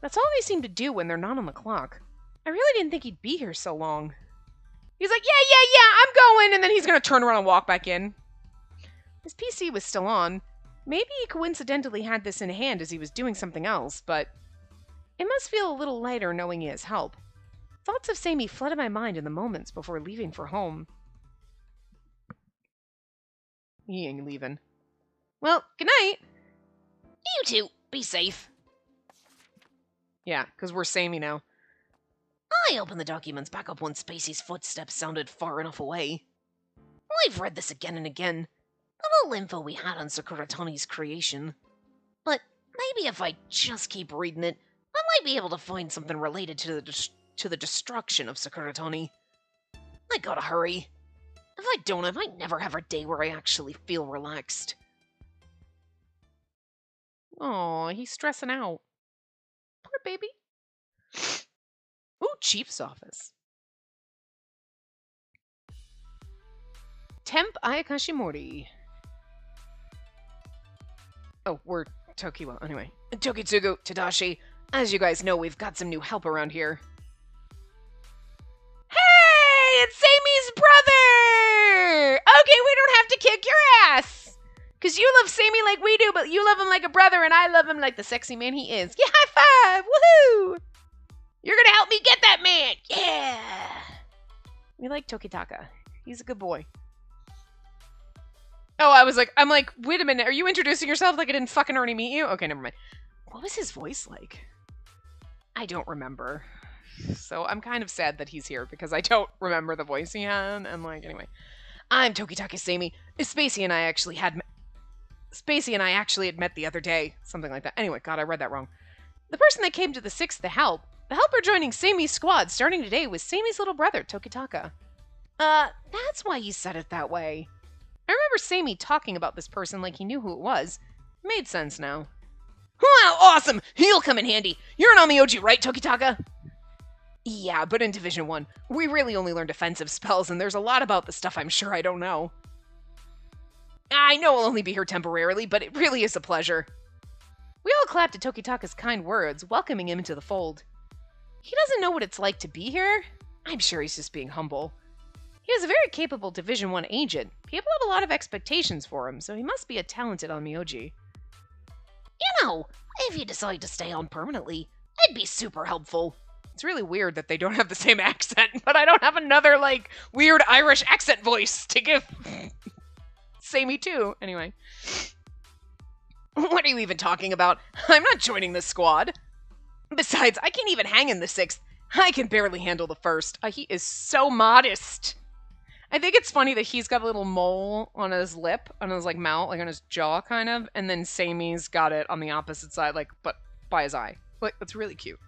That's all they seem to do when they're not on the clock. I really didn't think he'd be here so long. He's like, yeah, I'm going, and then he's gonna turn around and walk back in. His PC was still on. Maybe he coincidentally had this in hand as he was doing something else, but it must feel a little lighter knowing he has help. Thoughts of Sammy flooded my mind in the moments before leaving for home. He ain't leaving. Well, good night. You too. Be safe. Yeah, because we're Sammy now. I opened the documents back up when Spacey's footsteps sounded far enough away. I've read this again and again. The little info we had on Sakuratani's creation. But Maybe if I just keep reading it, I might be able to find something related to the destruction of Sakuratani. I gotta hurry. If I don't, I might never have a day where I actually feel relaxed. Oh, he's stressing out. Poor baby. Ooh, chief's office. Temp Ayakashimori. Oh, we're Tokiwa. Anyway. Tokitsugu, Tadashi, as you guys know, we've got some new help around here. Hey, it's Samy's brother! Okay, we don't have to kick your ass! Because you love Sammy like we do, but you love him like a brother, and I love him like the sexy man he is. Yeah, high five! Woohoo! You're gonna help me get that man! Yeah! We like Tokitaka. He's a good boy. Oh, I'm like, wait a minute, are you introducing yourself like I didn't fucking already meet you? Okay, never mind. What was his voice like? I don't remember. So I'm kind of sad that he's here because I don't remember the voice he had. And like, anyway. I'm Tokitaka Sammy. Spacey and I actually had met the other day. Something like that. Anyway, God, I read that wrong. The person that came to the 6th to help. The helper joining Samy's squad starting today was Samy's little brother, Tokitaka. That's why you said it that way. I remember Sammy talking about this person like he knew who it was. Made sense now. Wow, awesome! He'll come in handy. You're an Onmyoji, right, Tokitaka? Yeah, but in Division 1, we really only learn defensive spells, and there's a lot about the stuff I'm sure I don't know. I know I'll only be here temporarily, but it really is a pleasure. We all clapped at Tokitaka's kind words, welcoming him into the fold. He doesn't know what it's like to be here. I'm sure he's just being humble. He is a very capable Division 1 agent. People have a lot of expectations for him, so he must be a talented Onmyoji. You know, if you decide to stay on permanently, it'd be super helpful. It's really weird that they don't have the same accent, but I don't have another, like, weird Irish accent voice to give Sammy too. Anyway. What are you even talking about? I'm not joining this squad. Besides, I can't even hang in the 6th. I can barely handle the 1st. He is so modest. I think it's funny that he's got a little mole on his lip, on his, like, mouth, like, on his jaw, kind of, and then Samy's got it on the opposite side, like, but by his eye. Like, that's really cute.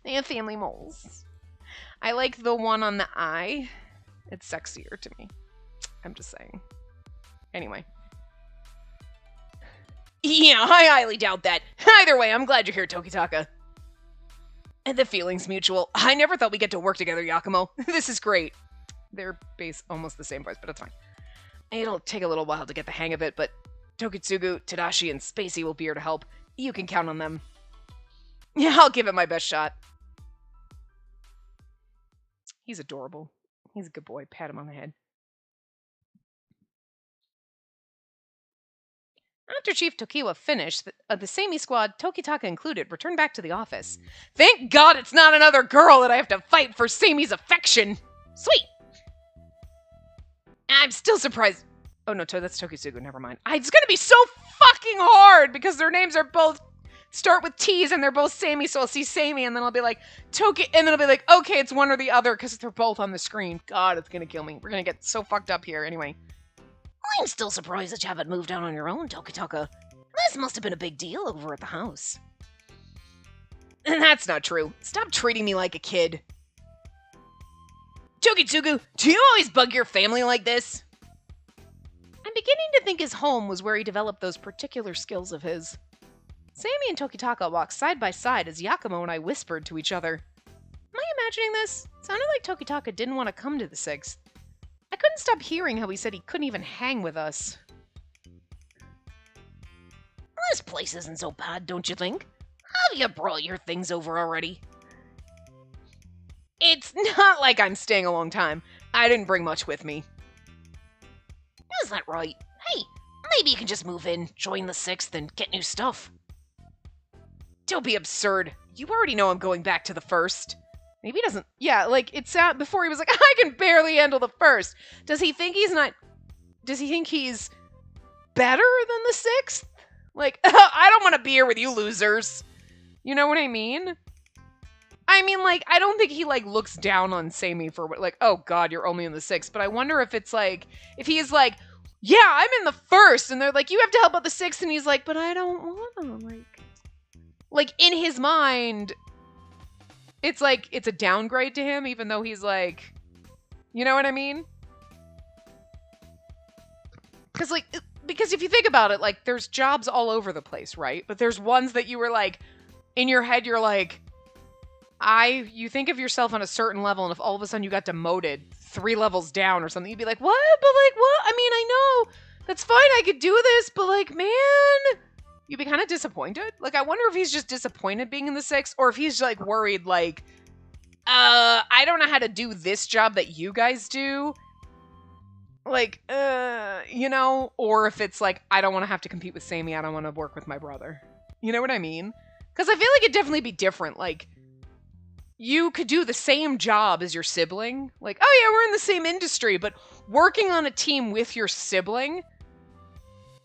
They have family moles. I like the one on the eye. It's sexier to me. I'm just saying. Anyway. Yeah, I highly doubt that. Either way, I'm glad you're here, Tokitaka. And the feeling's mutual. I never thought we'd get to work together, Yakumo. This is great. They're almost the same voice, but it's fine. It'll take a little while to get the hang of it, but Tokitsugu, Tadashi, and Spacey will be here to help. You can count on them. Yeah, I'll give it my best shot. He's adorable. He's a good boy. Pat him on the head. After Chief Tokiwa finished, the Sammy squad, Tokitaka included, returned back to the office. Thank God it's not another girl that I have to fight for Sammy's affection! Sweet! I'm still surprised. Oh no, that's Tokitsugu, never mind. It's gonna be so fucking hard because their names are both start with T's and they're both Sammy, so I'll see Sammy and then I'll be like, and then I'll be like, okay, it's one or the other because they're both on the screen. God, it's gonna kill me. We're gonna get so fucked up here anyway. I'm still surprised that you haven't moved out on your own, Tokitaka. This must have been a big deal over at the house. That's not true. Stop treating me like a kid. Tokitsugu, do you always bug your family like this? I'm beginning to think his home was where he developed those particular skills of his. Sammy and Tokitaka walked side by side as Yakumo and I whispered to each other. Am I imagining this? It sounded like Tokitaka didn't want to come to the 6th. I couldn't stop hearing how he said he couldn't even hang with us. This place isn't so bad, don't you think? Have you brought your things over already? It's not like I'm staying a long time. I didn't bring much with me. Is that right? Hey, maybe you can just move in, join the 6th, and get new stuff. Don't be absurd. You already know I'm going back to the 1st. Maybe he doesn't. Yeah, like, it sounded before he was like, I can barely handle the 1st. Does he think he's not. Does he think he's better than the 6th? Like, I don't want to be here with you losers. You know what I mean? I mean, like, I don't think he, like, looks down on Sammy for, like, oh, God, you're only in the 6th. But I wonder if it's, like, if he's, like, yeah, I'm in the first. And they're like, you have to help out the sixth. And he's like, but I don't want to. Like, in his mind, it's like, it's a downgrade to him, even though he's like, you know what I mean? Because if you think about it, like, there's jobs all over the place, right? But there's ones that you were like, in your head, you're like, you think of yourself on a certain level, and if all of a sudden you got demoted 3 levels down or something, you'd be like, what? But like, what? I mean, I know, that's fine, I could do this, but like, man, you'd be kind of disappointed. Like, I wonder if he's just disappointed being in the 6th, or if he's like worried, like, I don't know how to do this job that you guys do. Like, you know, or if it's like, I don't want to have to compete with Sammy, I don't want to work with my brother. You know what I mean? Because I feel like it'd definitely be different. Like, you could do the same job as your sibling. Like, oh yeah, we're in the same industry, but working on a team with your sibling,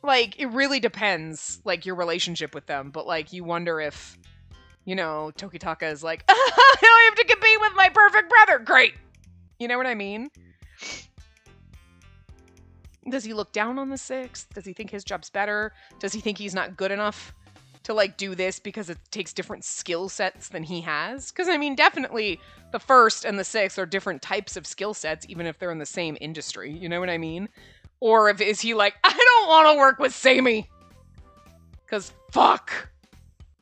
like, it really depends, like, your relationship with them. But, like, you wonder if, you know, Tokitaka is like, now I have to compete with my perfect brother. Great. You know what I mean? Does he look down on the 6th? Does he think his job's better? Does he think he's not good enough to, like, do this because it takes different skill sets than he has? Because, I mean, definitely the 1st and the 6th are different types of skill sets, even if they're in the same industry. You know what I mean? Or is he like, I don't want to work with Sammy. Because fuck.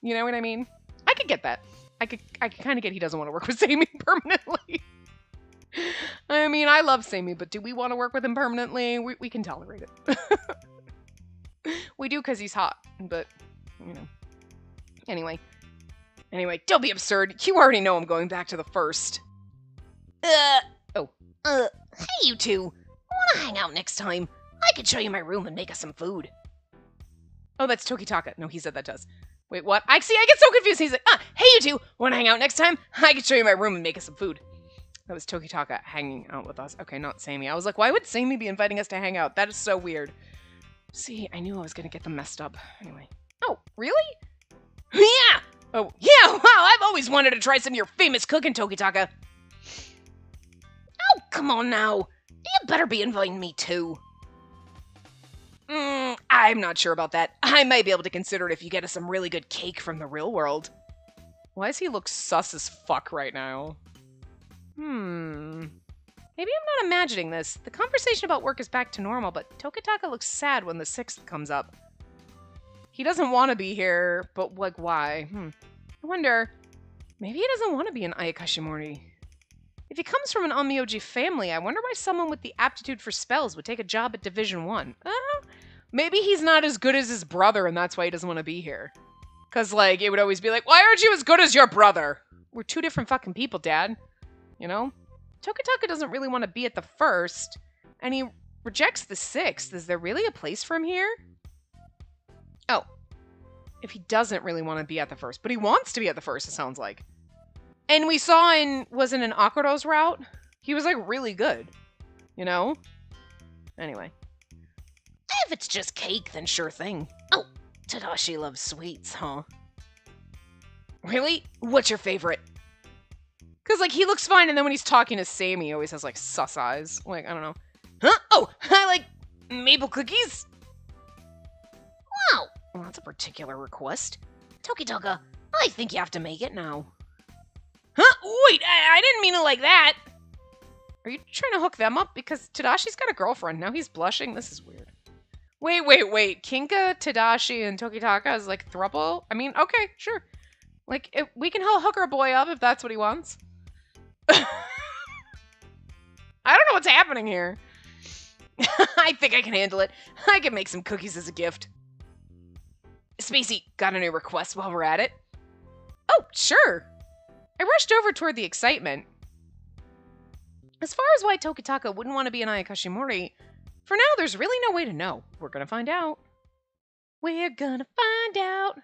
You know what I mean? I could get that. I could kind of get he doesn't want to work with Sammy permanently. I mean, I love Sammy, but do we want to work with him permanently? We can tolerate it. We do because he's hot, but, you know. Anyway, don't be absurd. You already know I'm going back to the 1st. Hey, you two. Want to hang out next time? I could show you my room and make us some food. Oh, that's Tokitaka. No, he said that does. Wait, what? I get so confused. He's like, hey, you two. Want to hang out next time? I could show you my room and make us some food. That was Tokitaka hanging out with us. Okay, not Sammy. I was like, why would Sammy be inviting us to hang out? That is so weird. See, I knew I was going to get them messed up. Anyway. Oh, really? Yeah! Oh, yeah, wow, I've always wanted to try some of your famous cooking, Tokitaka. Oh, come on now. You better be inviting me too. I'm not sure about that. I might be able to consider it if you get us some really good cake from the real world. Why does he look sus as fuck right now? Maybe I'm not imagining this. The conversation about work is back to normal, but Tokitaka looks sad when the 6th comes up. He doesn't want to be here, but, like, why? I wonder, maybe he doesn't want to be an Ayakashimori. If he comes from an Onmyoji family, I wonder why someone with the aptitude for spells would take a job at Division 1. Maybe he's not as good as his brother, and that's why he doesn't want to be here. Because, like, it would always be like, why aren't you as good as your brother? We're 2 different fucking people, Dad. You know? Tokitaka doesn't really want to be at the 1st, and he rejects the 6th. Is there really a place for him here? Oh. If he doesn't really want to be at the 1st, but he wants to be at the 1st, it sounds like. And we saw wasn't in Akuro's route? He was, like, really good. You know? Anyway. If it's just cake, then sure thing. Oh, Tadashi loves sweets, huh? Really? What's your favorite? Because, like, he looks fine, and then when he's talking to Sammy, he always has, like, sus eyes. Like, I don't know. Huh? Oh, I like maple cookies. Wow, well, that's a particular request. Tokitaka, I think you have to make it now. Huh? Wait, I didn't mean it like that. Are you trying to hook them up? Because Tadashi's got a girlfriend. Now he's blushing. This is weird. Wait. Kinka, Tadashi, and Tokitaka is, like, throuple? I mean, okay, sure. Like, we can hook our boy up if that's what he wants. I don't know what's happening here. I think I can handle it. I can make some cookies as a gift. Spacey, got a new request while we're at it? Oh, sure. I rushed over toward the excitement. As far as why Tokitaka wouldn't want to be an Ayakashimori, for now there's really no way to know. We're gonna find out. We're gonna find out.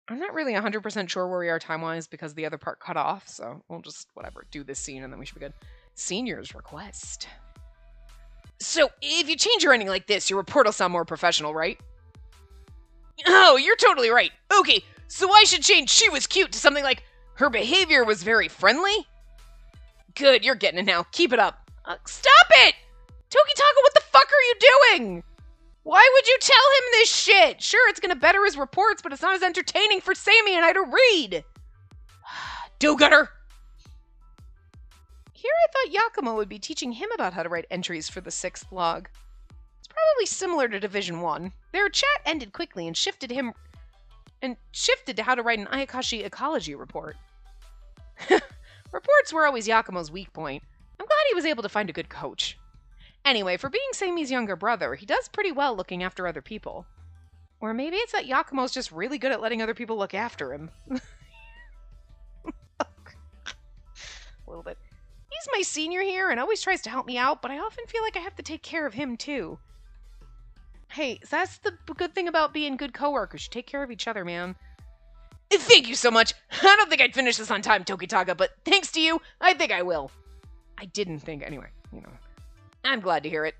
I'm not really 100% sure where we are time-wise because the other part cut off, so we'll just, whatever, do this scene and then we should be good. Senior's request. So, if you change your ending like this, your report will sound more professional, right? Oh, you're totally right. Okay, so I should change she was cute to something like her behavior was very friendly? Good, you're getting it now. Keep it up. Stop it! Tokitaka, what the fuck are you doing? Why would you tell him this shit? Sure, it's gonna better his reports, but it's not as entertaining for Sammy and I to read. Do-gooder! Here I thought Yakumo would be teaching him about how to write entries for the 6th log. It's probably similar to Division 1. Their chat ended quickly and shifted to how to write an Ayakashi ecology report. Reports were always Yakumo's weak point. I'm glad he was able to find a good coach. Anyway, for being Samy's younger brother, he does pretty well looking after other people. Or maybe it's that Yakumo's just really good at letting other people look after him. A little bit. He's my senior here and always tries to help me out, but I often feel like I have to take care of him too. Hey, that's the good thing about being good coworkers. You take care of each other, man. Thank you so much. I don't think I'd finish this on time, Tokitaka, but thanks to you, I think I will. I didn't think anyway, I'm glad to hear it.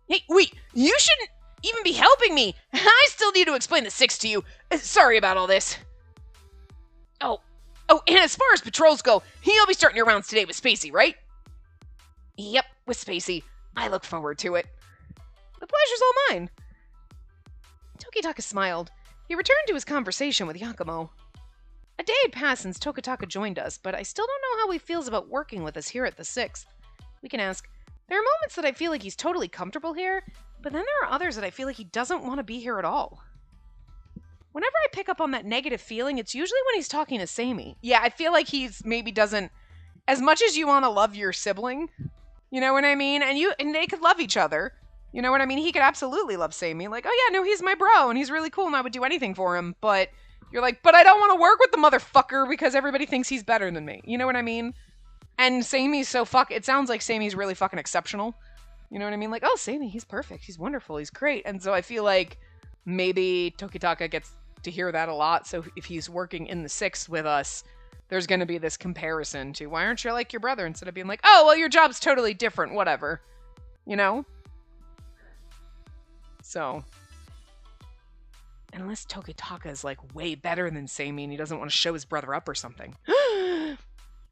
Hey, wait, you shouldn't even be helping me. I still need to explain the 6 to you. Sorry about all this. Oh, and as far as patrols go, you'll be starting your rounds today with Spacey, right? Yep, with Spacey. I look forward to it. The pleasure's all mine. Tokitaka smiled. He returned to his conversation with Yakumo. A day had passed since Tokitaka joined us, but I still don't know how he feels about working with us here at the 6th. We can ask. There are moments that I feel like he's totally comfortable here, but then there are others that I feel like he doesn't want to be here at all. Whenever I pick up on that negative feeling, it's usually when he's talking to Sammy. Yeah, I feel like he's maybe doesn't, as much as you want to love your sibling, you know what I mean? And they could love each other. You know what I mean? He could absolutely love Sammy. Like, oh yeah, no, he's my bro, and he's really cool, and I would do anything for him. But you're like, but I don't want to work with the motherfucker because everybody thinks he's better than me. You know what I mean? And Sammy's it sounds like Sammy's really fucking exceptional. You know what I mean? Like, oh, Sammy, he's perfect. He's wonderful. He's great. And so I feel like maybe Tokitaka gets to hear that a lot. So if he's working in the 6th with us, there's going to be this comparison to, why aren't you like your brother? Instead of being like, oh, well, your job's totally different. Whatever. You know? So, unless Tokitaka is like way better than Sammy and he doesn't want to show his brother up or something.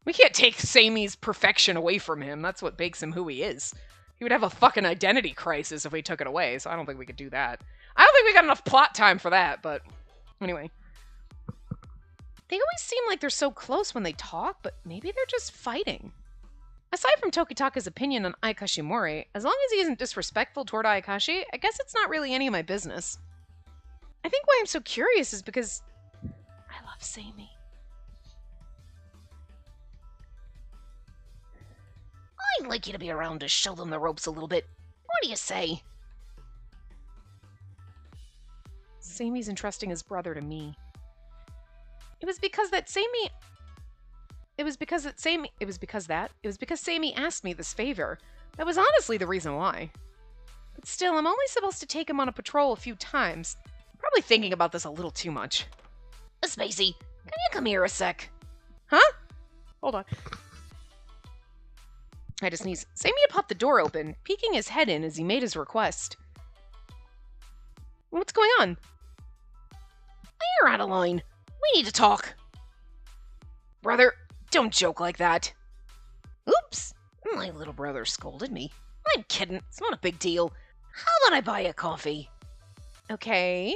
We can't take Sammy's perfection away from him. That's what makes him who he is. He would have a fucking identity crisis if we took it away, so I don't think we could do that. I don't think we got enough plot time for that, but anyway. They always seem like they're so close when they talk, but maybe they're just fighting. Aside from Tokitaka's opinion on Ayakashimori, as long as he isn't disrespectful toward Ayakashi, I guess it's not really any of my business. I think why I'm so curious is because I love Sammy. I'd like you to be around to show them the ropes a little bit. What do you say? Sammy's entrusting his brother to me. It was because Sammy asked me this favor. That was honestly the reason why. But still, I'm only supposed to take him on a patrol a few times. Probably thinking about this a little too much. Spacey, can you come here a sec? Huh? Hold on. I just sneezed. Sammy had popped the door open, peeking his head in as he made his request. What's going on? You're out of line. We need to talk. Brother, don't joke like that. Oops, my little brother scolded me. I'm kidding, it's not a big deal. How about I buy a coffee? Okay.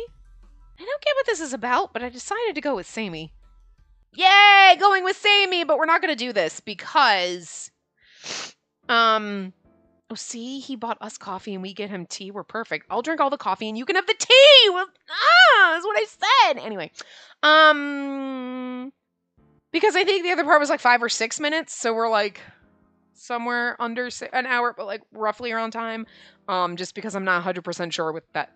I don't get what this is about, but I decided to go with Sammy. Yay, going with Sammy, but we're not going to do this because... Oh, see, he bought us coffee and we get him tea. We're perfect. I'll drink all the coffee and you can have the tea! Well, that's what I said! Anyway. Because I think the other part was like 5 or 6 minutes, so we're like somewhere under an hour, but like roughly around time. Just because I'm not 100% sure with that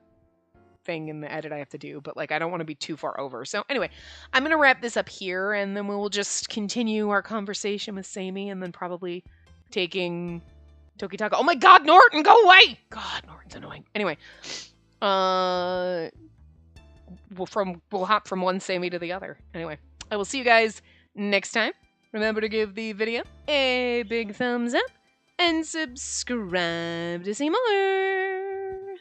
thing in the edit I have to do, but like I don't want to be too far over. So anyway, I'm going to wrap this up here and then we'll just continue our conversation with Sammy and then probably taking Tokitaka. Oh my god, Norton, go away! God, Norton's annoying. Anyway, we'll hop from one Sammy to the other. Anyway, I will see you guys next time. Remember to give the video a big thumbs up and subscribe to see more.